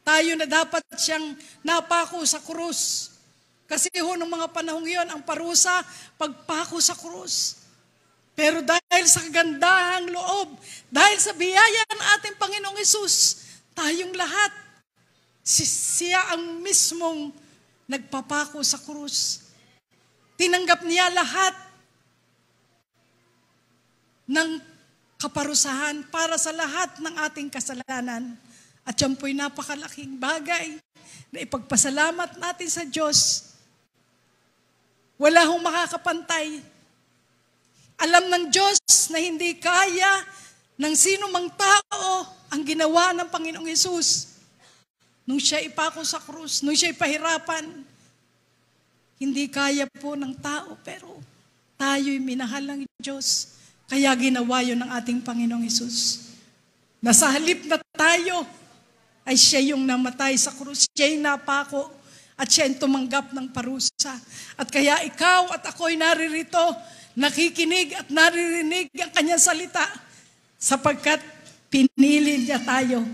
tayo na dapat siyang napako sa krus. Kasi ho, nung mga panahong yon, ang parusa, pagpako sa krus. Pero dahil sa kagandahang loob, dahil sa biyaya ng ating Panginoong Hesus, tayong lahat, siya ang mismong nagpapako sa krus. Tinanggap niya lahat ng kaparusahan para sa lahat ng ating kasalanan. At yan po'y napakalaking bagay na ipagpasalamat natin sa Diyos. Wala hong makakapantay. Alam ng Diyos na hindi kaya ng sino mang tao ang ginawa ng Panginoong Hesus. Nung siya ipako sa krus, nung siya ipahirapan, hindi kaya po ng tao, pero tayo'y minahal ng Diyos. Kaya ginawa yun ng ating Panginoong Hesus. Nasa halip na tayo, ay siya yung namatay sa krus, siya yung napako, at siya yung tumanggap ng parusa. At kaya ikaw at ako'y naririto, nakikinig at naririnig ang kanyang salita, sapagkat pinili niya tayo.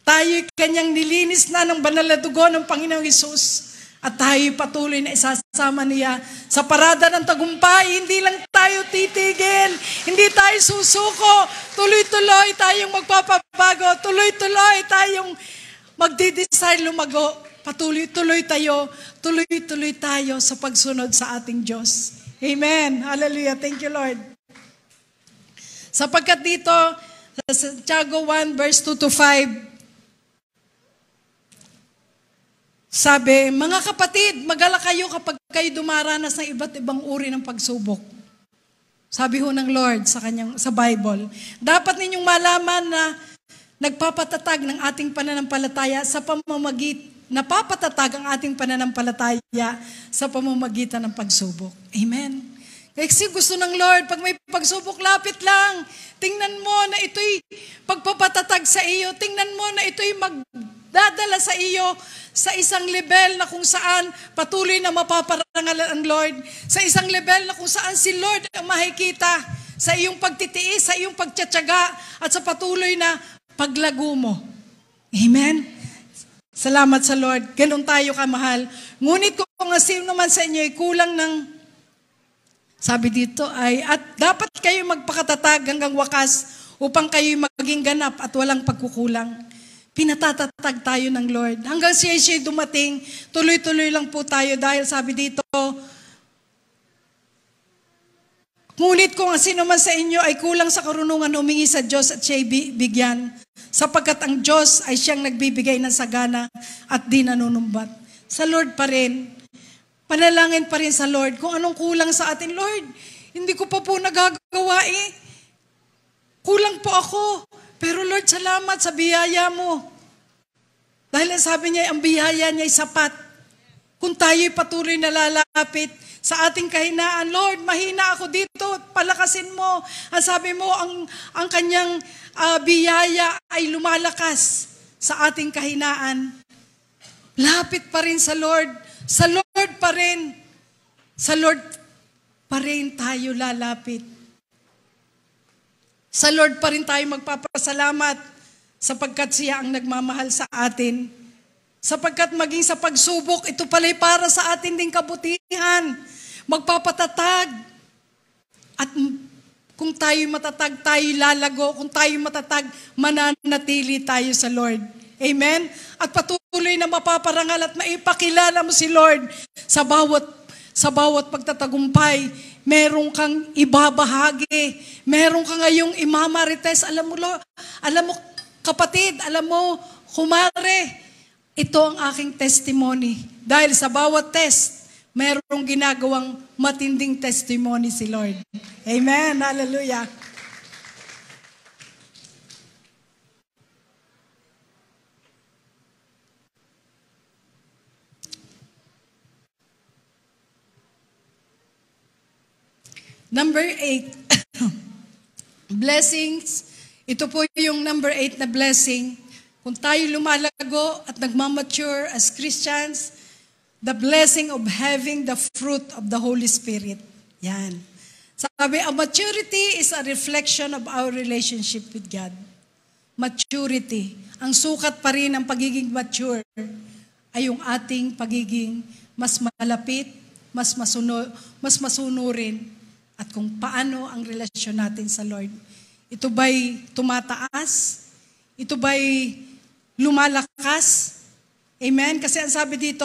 Tayo'y kanyang nilinis na ng banal na dugo ng Panginoong Hesus. At tayo'y patuloy na isasama niya sa parada ng tagumpay. Hindi lang tayo titigil, hindi tayo susuko, tuloy-tuloy tayong magpapabago, tuloy-tuloy tayong magdi-decide lumago, tuloy-tuloy tayo sa pagsunod sa ating Diyos. Amen. Hallelujah. Thank you, Lord. Sapagkat dito, sa Santiago 1, verse 2-5, sabi, mga kapatid, mag-alala kayo kapag kayo dumaranas ng iba't ibang uri ng pagsubok. Sabi ho ng Lord sa Bible, dapat ninyong malaman na nagpapatatag ng ating pananampalataya napapatatag ang ating pananampalataya sa pamamagitan ng pagsubok. Amen. Kasi gusto ng Lord, pag may pagsubok, lapit lang. Tingnan mo na ito'y pagpapatatag sa iyo. Tingnan mo na ito'y magdadala sa iyo sa isang level na kung saan patuloy na mapaparangalan ang Lord. Sa isang level na kung saan si Lord ang makikita sa iyong pagtitiis, sa iyong pagtsatsaga, at sa patuloy na paglago mo. Amen? Salamat sa Lord. Ganun tayo kamahal. Ngunit kung sino naman sa inyo ay kulang ng, sabi dito ay, at dapat kayo magpakatatag hanggang wakas upang kayo maging ganap at walang pagkukulang. Pinatatatag tayo ng Lord. Hanggang siya dumating, tuloy-tuloy lang po tayo dahil sabi dito, ngunit kung sino man sa inyo ay kulang sa karunungan, humingi sa Diyos at siya'y bigyan. Sapagkat ang Diyos ay siyang nagbibigay ng sagana at di nanunumbat. Sa Lord pa rin, panalangin pa rin sa Lord. Kung anong kulang sa atin, Lord, hindi ko pa po nagagawa eh. Kulang po ako. Pero Lord, salamat sa biyaya mo. Dahil sabi niya, ang biyaya niya ay sapat. Kung tayo'y patuloy na lalapit sa ating kahinaan, Lord, mahina ako dito, palakasin mo. Ang sabi mo, ang kanyang biyaya ay lumalakas sa ating kahinaan. Lapit pa rin sa Lord. Sa Lord pa rin. Sa Lord pa rin tayo lalapit. Sa Lord pa rin tayo magpapasalamat sapagkat siya ang nagmamahal sa atin. Sapagkat maging sa pagsubok, ito pala'y para sa atin ding kabutihan. Magpapatatag. At kung tayo matatag, tayo lalago. Kung tayo matatag, mananatili tayo sa Lord. Amen? At patuloy na mapaparangal at maipakilala mo si Lord sa bawat pagtatagumpay. Meron kang ibabahagi. Meron ka ngayong imamarites. Alam mo kapatid, alam mo kumare, ito ang aking testimony. Dahil sa bawat test, merong ginagawang matinding testimony si Lord. Amen. Hallelujah. Number 8. Blessings. Ito po yung number 8 na blessing. Kung tayo lumalago at nagmamature as Christians, the blessing of having the fruit of the Holy Spirit. Yan. Sabi, a maturity is a reflection of our relationship with God. Maturity. Ang sukat pa rin ng pagiging mature ay yung ating pagiging mas malapit, mas masunurin, at kung paano ang relasyon natin sa Lord. Ito ba'y tumataas? Ito ba'y lumalakas? Amen? Kasi ang sabi dito,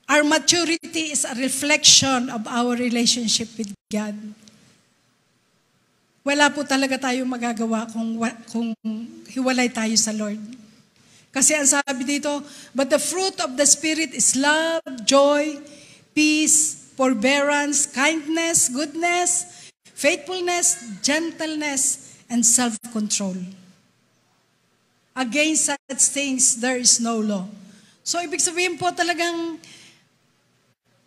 our maturity is a reflection of our relationship with God. Wala po talaga tayong magagawa kung hiwalay tayo sa Lord. Kasi ang sabi dito, but the fruit of the Spirit is love, joy, peace, forbearance, kindness, goodness, faithfulness, gentleness, and self-control. Against such things, there is no law. So, ibig sabihin po talagang,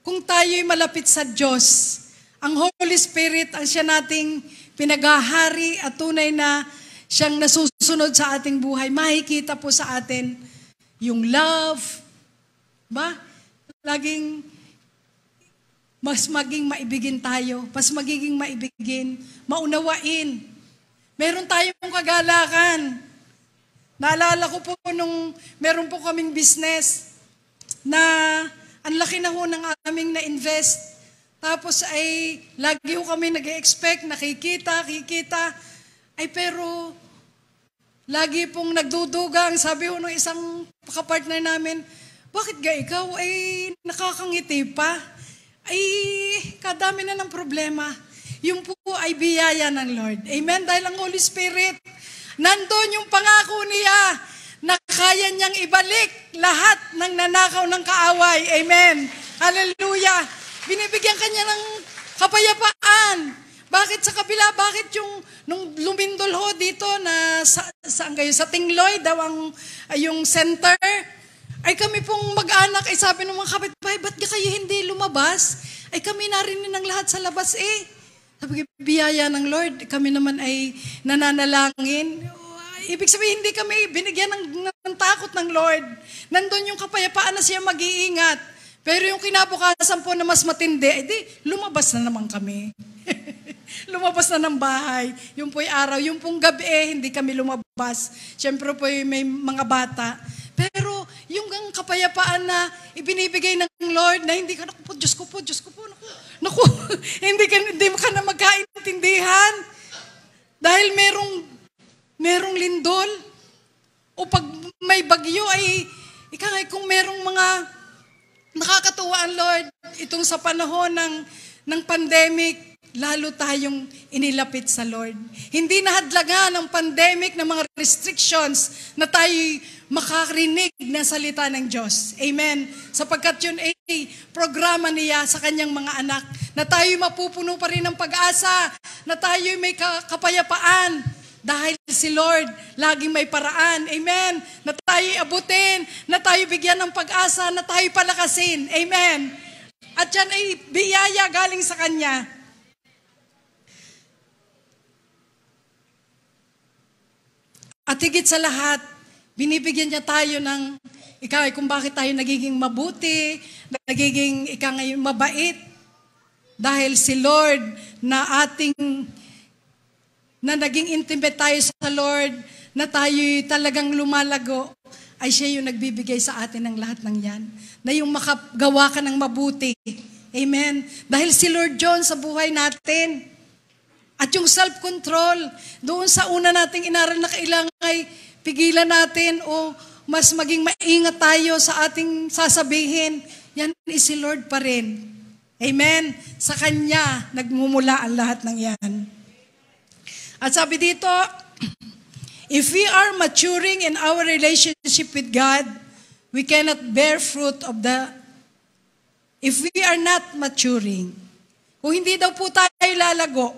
kung tayo'y malapit sa Diyos, ang Holy Spirit, ang siya nating pinagahari at tunay na siyang nasusunod sa ating buhay, makikita po sa atin yung love, ba? Laging mas maging maibigin tayo, mas magiging maibigin, maunawain. Meron tayong kagalakan. Naalala ko po nung meron po kaming business na ang laki na ho ng aming na-invest. Tapos ay lagi ho kami nag-expect, nakikita. Ay pero lagi pong nagdudugang. Sabi ho nung isang kapartner namin, bakit ga ikaw ay nakakangiti pa? Ay, kadami na ng problema. Yung po ay biyaya ng Lord. Amen? Dahil ang Holy Spirit, nandun yung pangako niya na kaya niyang ibalik lahat ng nanakaw ng kaaway. Amen? Hallelujah! Binibigyan kanya ng kapayapaan. Bakit sa kabila? Bakit nung lumindol ho dito na saan kayo? Sa Tingloy daw yung center. Ay kami pong mag-anak, ay sabi ng mga kapitbahay, ba't kayo hindi lumabas? Ay kami narinig ng lahat sa labas eh. Sabi ko, biyaya ng Lord, kami naman ay nananalangin. Ibig sabihin, hindi kami binigyan ng takot ng Lord. Nandun yung kapayapaan na siya mag-iingat. Pero yung kinabukasan po na mas matindi, edi lumabas na naman kami. Lumabas na ng bahay. Yung po'y araw, yung pong gabi, hindi kami lumabas. Siyempre po'y may mga bata. Pero yung kapayapaan na ibinibigay ng Lord na hindi ka, Diyos ko po, naku, hindi mo ka na magkaintindihan. Dahil merong lindol, o pag may bagyo ay, kung merong mga nakakatuwa ang Lord, itong sa panahon ng pandemic, lalo tayong inilapit sa Lord. Hindi nahadlagan ng pandemic ng mga restrictions na tayo makarinig na salita ng Diyos. Amen. Sapagkat yun ay programa niya sa kanyang mga anak, na tayo mapupuno pa rin ng pag-asa, na tayo may kapayapaan, dahil si Lord laging may paraan. Amen. Na tayo abutin, na tayo bigyan ng pag-asa, na tayo palakasin. Amen. At yan ay biyaya galing sa Kanya. At higit sa lahat, binibigyan niya tayo ng kung bakit tayo nagiging mabuti, nagiging mabait. Dahil si Lord na naging intimate tayo sa Lord, na tayo talagang lumalago, ay siya yung nagbibigay sa atin ng lahat ng yan. Na yung makagawa ka ng mabuti. Amen. Dahil si Lord John sa buhay natin. At yung self-control, doon sa una nating inaral na kailangan ay pigilan natin o mas maging maingat tayo sa ating sasabihin. Yan is si Lord pa rin. Amen. Sa Kanya, nagmumula ang lahat ng yan. At sabi dito, if we are maturing in our relationship with God, we cannot bear fruit if we are not maturing. Kung hindi daw po tayo lalago,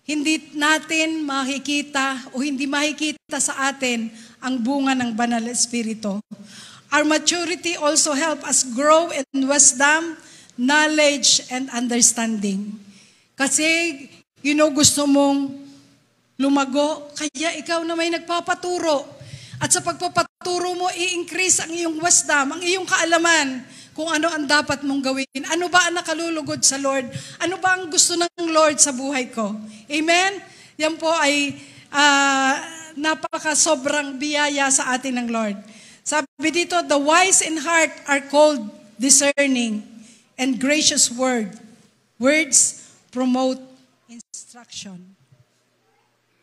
hindi natin makikita o hindi makikita sa atin ang bunga ng Banal na Espiritu. Our maturity also help us grow in wisdom, knowledge, and understanding. Kasi, gusto mong lumago, kaya ikaw na may nagpapaturo. At sa pagpapaturo mo, i-increase ang iyong wisdom, ang iyong kaalaman, kung ano ang dapat mong gawin. Ano ba ang nakalulugod sa Lord? Ano ba ang gusto ng Lord sa buhay ko? Amen? Yan po ay napaka-sobrang biyaya sa atin ng Lord. Sabi dito, the wise in heart are called discerning and gracious words promote instruction.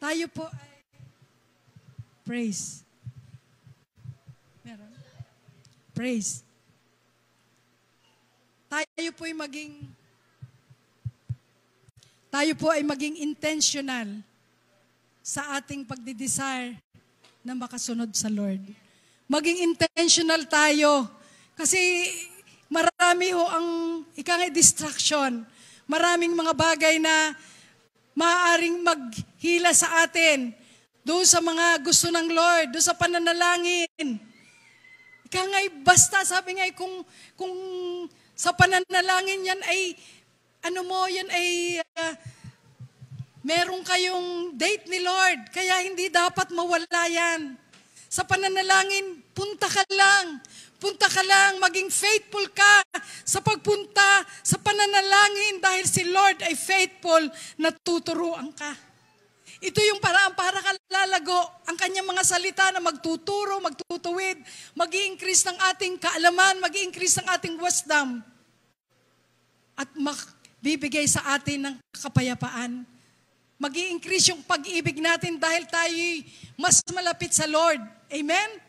Tayo po ay praise. Meron? Praise. Tayo po ay maging intentional sa ating pagdidesire na makasunod sa Lord. Maging intentional tayo kasi marami ho ang distraction. Maraming mga bagay na maaaring maghila sa atin doon sa mga gusto ng Lord, doon sa pananalangin. Basta sabi nga kung sa pananalangin yan ay meron kayong date ni Lord, kaya hindi dapat mawala yan. Sa pananalangin, punta ka lang, maging faithful ka sa pagpunta sa pananalangin dahil si Lord ay faithful na tuturuan ka. Ito yung paraan para ka lalago ang kanyang mga salita na magtuturo, magtutuwid, mag-i-increase ng ating kaalaman, mag-i-increase ng ating wisdom, at bibigay sa atin ng kapayapaan. Mag-i-increase yung pag-ibig natin dahil tayo mas malapit sa Lord. Amen?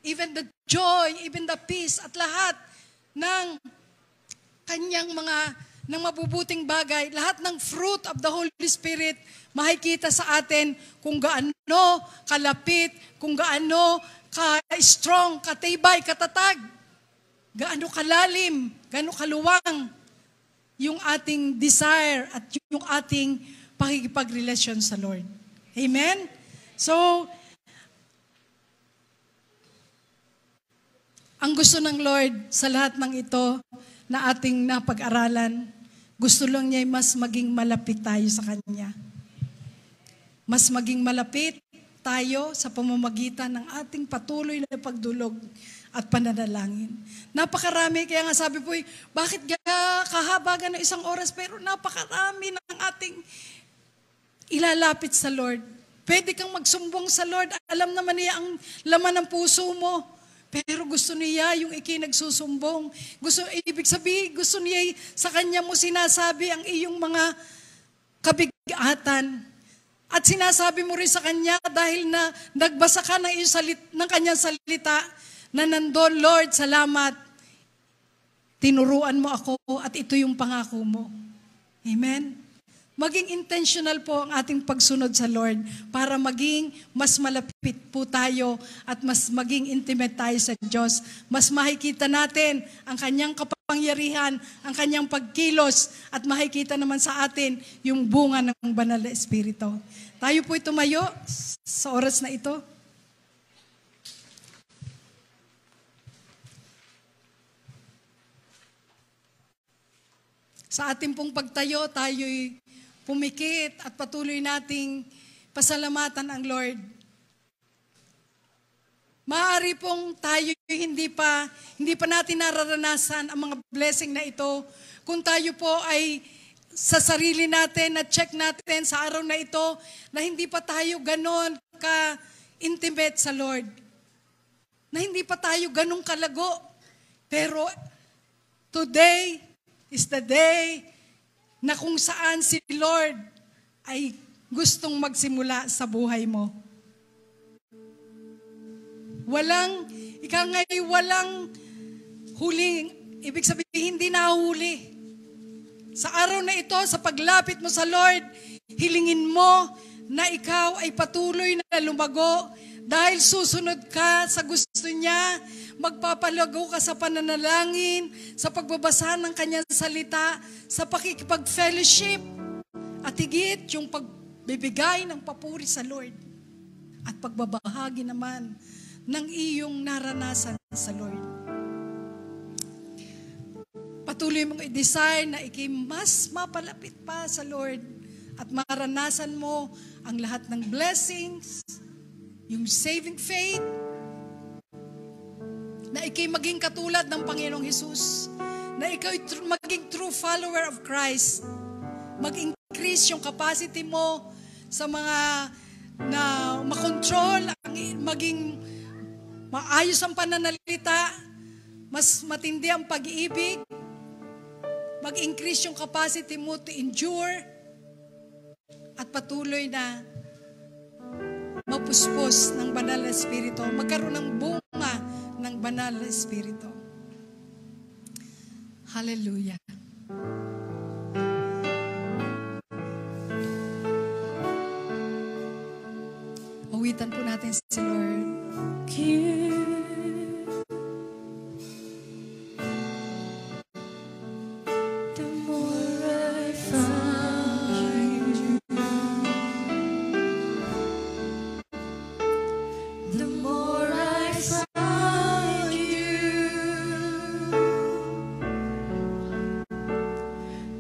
Even the joy, even the peace, at lahat ng kanyang ng mabubuting bagay, lahat ng fruit of the Holy Spirit, makikita sa atin kung gaano kalapit, kung gaano ka-strong, katibay, katatag, gaano kalalim, gaano kaluwang yung ating desire at yung ating pakikipagrelasyon sa Lord. Amen? So, ang gusto ng Lord sa lahat ng ito na ating napag-aralan, gusto lang niya mas maging malapit tayo sa Kanya. Mas maging malapit tayo sa pamamagitan ng ating patuloy na pagdulog at pananalangin. Napakarami, kaya nga sabi po, bakit kahabagan ng 1 oras, pero napakarami ng ating ilalapit sa Lord. Pwede kang magsumbong sa Lord, alam naman niya ang laman ng puso mo, pero gusto niya yung ikinagsusumbong. Ibig sabihin, gusto niya sa Kanya mo sinasabi ang iyong mga kabigatan. At sinasabi mo rin sa Kanya dahil na nagbasa ka ng Kanyang salita, na nandun, Lord, salamat. Tinuruan mo ako at ito yung pangako mo. Amen? Maging intentional po ang ating pagsunod sa Lord para maging mas malapit po tayo at mas maging intimate tayo sa Diyos. Mas makikita natin ang kanyang kapangyarihan, ang kanyang pagkilos at makikita naman sa atin yung bunga ng banal na Espiritu. Tayo po'y tumayo sa oras na ito. Sa ating pong pagtayo, tayo'y pumikit at patuloy nating pasalamatan ang Lord. Maaari pong tayo hindi pa natin nararanasan ang mga blessing na ito kung tayo po ay sa sarili natin na check natin sa araw na ito na hindi pa tayo ganon ka-intimate sa Lord. Na hindi pa tayo ganon kalago. Pero today is the day na kung saan si Lord ay gustong magsimula sa buhay mo. Walang huling, ibig sabihin hindi nahuli. Sa araw na ito, sa paglapit mo sa Lord, hilingin mo na ikaw ay patuloy na lumago dahil susunod ka sa gusto niya, magpapalago ka sa pananalangin, sa pagbabasa ng kanyang salita, sa pakikipag-fellowship, at higit yung pagbibigay ng papuri sa Lord at pagbabahagi naman ng iyong naranasan sa Lord. Patuloy mong i-desire na ikay mas mapalapit pa sa Lord at maranasan mo ang lahat ng blessings, yung saving faith, na ikay maging katulad ng Panginoong Hesus, na ikaw maging true follower of Christ, mag-increase yung capacity mo sa mga na makontrol, maging maayos ang pananalita, mas matindi ang pag-iibig, mag-increase yung capacity mo to endure, at patuloy na mapuspos ng banal na Espiritu, magkaroon ng bunga ng banal na Espiritu. Hallelujah. Awitan po natin si Lord. The more I find you, the more I find you,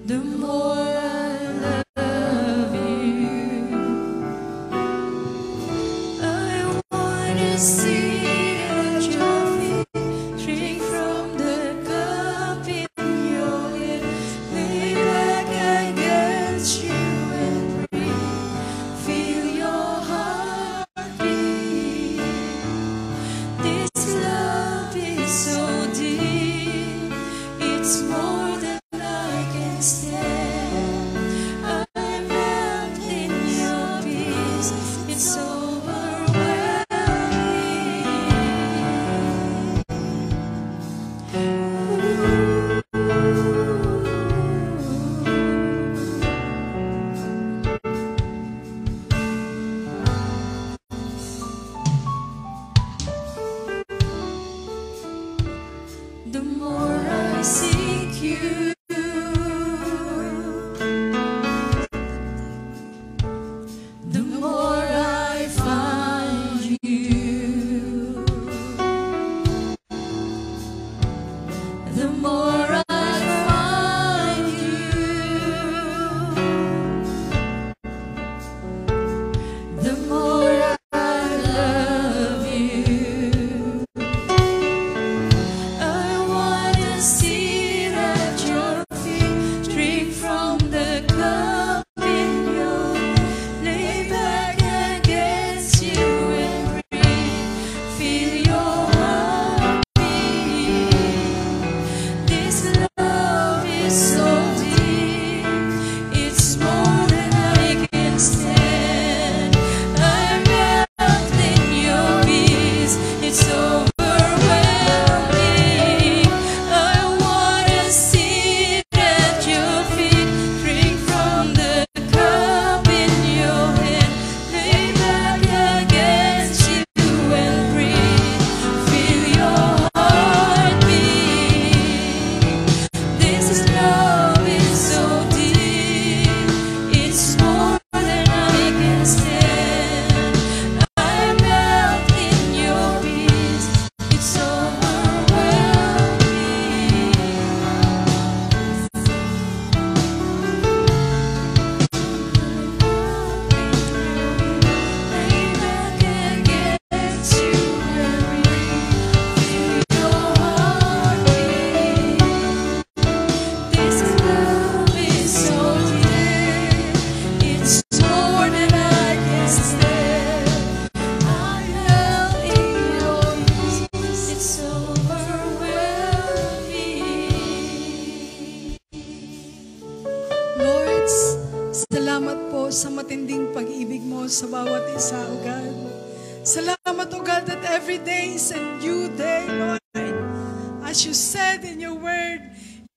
the more I love you. I wanna see Salamat po sa matinding pag-ibig mo sa bawat isa, O God. Salamat, O God, that every day is a new day, Lord. As you said in your word,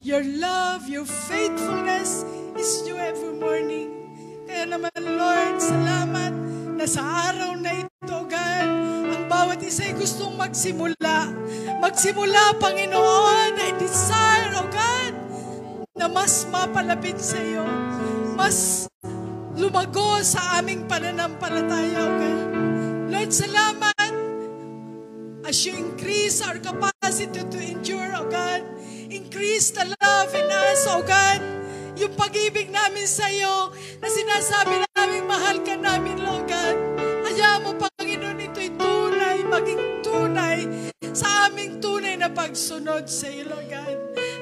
your love, your faithfulness is new every morning. Kaya naman, Lord, salamat na sa araw na ito, God, ang bawat isa ay gustong magsimula. Magsimula, Panginoon, ay desire, O God, na mas mapalapit sa iyo, mas lumago sa aming pananampalataya, O God. Lord, salamat as you increase our capacity to endure, O God. Increase the love in us, O God. Yung pag-ibig namin sa iyo na sinasabi namin, mahal ka namin, Lord God. Hayaan mo, Panginoon, ito'y tunay, maging tunay sa aming tunay na pagsunod sa iyo, Lord God.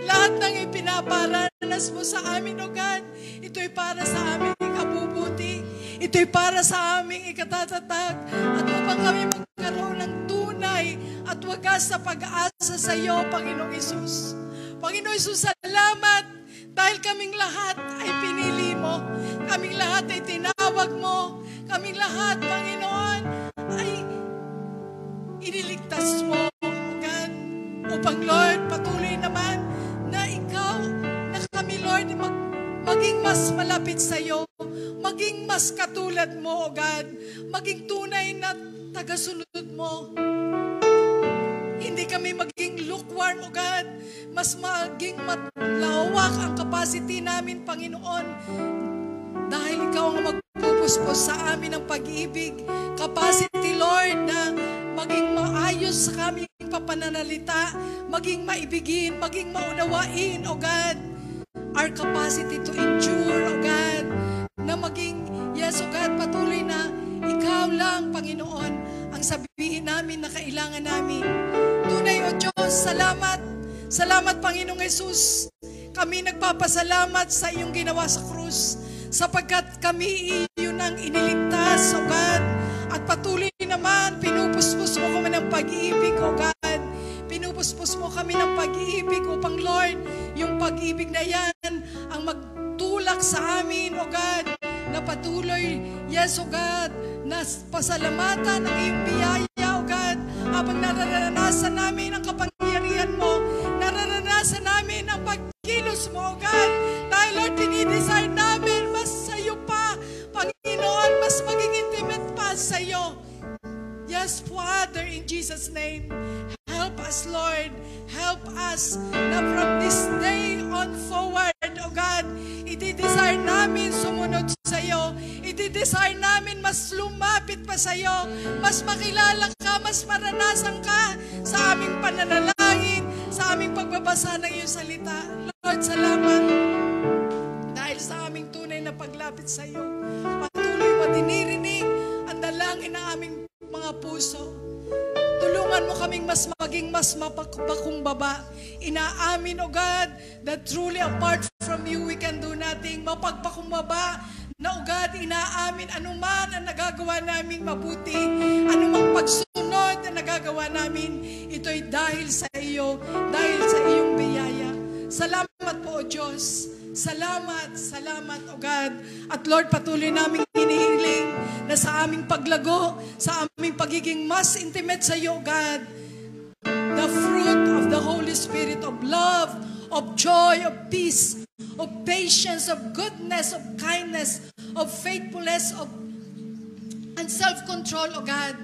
Lahat ng ipinaparanas mo sa amin, O God, ito'y para sa aming ikabubuti. Ito'y para sa aming ikatatatag. At upang kami magkaroon ng tunay at wagas sa pag-asa sa iyo, Panginoong Isus. Panginoong Isus, salamat dahil kaming lahat ay pinili mo. Kaming lahat ay tinawag mo. Kaming lahat, Panginoon, ay iniligtas mo, God. Upang, Lord, patuloy naman na ikaw, na kami, Lord, maging mas malapit sa iyo. Maging mas katulad mo, O God. Maging tunay na tagasunod mo. Hindi kami maging lukewarm, O God. Mas maging matlawak ang capacity namin, Panginoon. Dahil ikaw ang magpupuspos sa amin ng pag-ibig. Capacity, Lord, na maging maayos sa aming papananalita. Maging maibigin, maging maunawain, O God. Our capacity to endure, O God. Na maging, yes, O God, patuloy na ikaw lang, Panginoon, ang sabihin namin na kailangan namin. Tunay, O Diyos, salamat. Salamat, Panginoong Jesus. Kami nagpapasalamat sa iyong ginawa sa krus, sapagkat kami iyon ang iniligtas, O God. At patuloy naman, pinupuspos mo kami ng pag-ibig, O God. Pinupuspos mo kami ng pag-ibig upang, Lord, yung pag-ibig na yan ang magtulak sa amin, O God, na patuloy, yes, O God, na pasalamatan ang iyong biyaya, O God, habang nararanasan namin ang kapangyarihan mo, nararanasan namin ang pagkilos mo, O God, dahil, Lord, dinidesire namin mas sa iyo pa, Panginoon, mas maging intimate pa sa iyo. Yes, Father, in Jesus' name, help us, Lord. Help us na from this day on forward, O God, i-desire namin sumunod sa iyo. I-desire namin mas lumapit pa sa iyo. Mas makilala ka, mas maranasan ka sa aming pananalangin, sa aming pagbabasa ng iyong salita. Lord, salamat. Dahil sa aming tunay na paglapit sa iyo, patuloy mo dinirinig ang dalangin ng aming mga puso. Tulungan mo kaming maging mas mapagpakumbaba. Inaamin, O God, that truly apart from you, we can do nothing. Mapagpakumbaba na, O God, inaamin anuman ang nagagawa naming mabuti, anumang pagsunod na nagagawa namin, ito'y dahil sa iyo, dahil sa iyong biyaya. Salamat po, O Diyos. Salamat, salamat, O God. At Lord, patuloy namin hinihiling na sa aming paglago, sa aming pagiging mas intimate sa iyo, God, the fruit of the Holy Spirit of love, of joy, of peace, of patience, of goodness, of kindness, of faithfulness, and self-control, O God,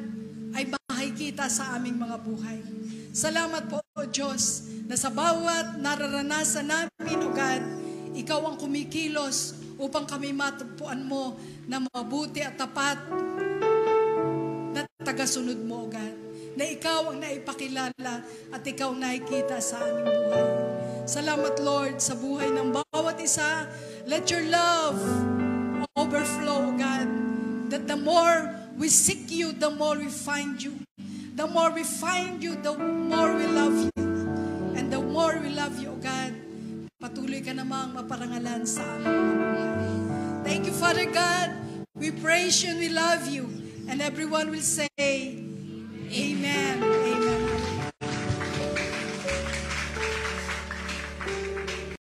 ay makikita sa aming mga buhay. Salamat po, O Diyos, na sa bawat nararanasan namin, O God, ikaw ang kumikilos upang kami matagpuan mo na mabuti at tapat na tagasunod mo, O God. Na ikaw ang naipakilala at ikaw ang nakikita sa aming buhay. Salamat, Lord, sa buhay ng bawat isa. Let your love overflow, O God. That the more we seek you, the more we find you. The more we find you, the more we love you. And the more we love you, O God, patuloy ka namang maparangalan sa aming mga buhay. Thank you, Father God. We praise you and we love you. And everyone will say,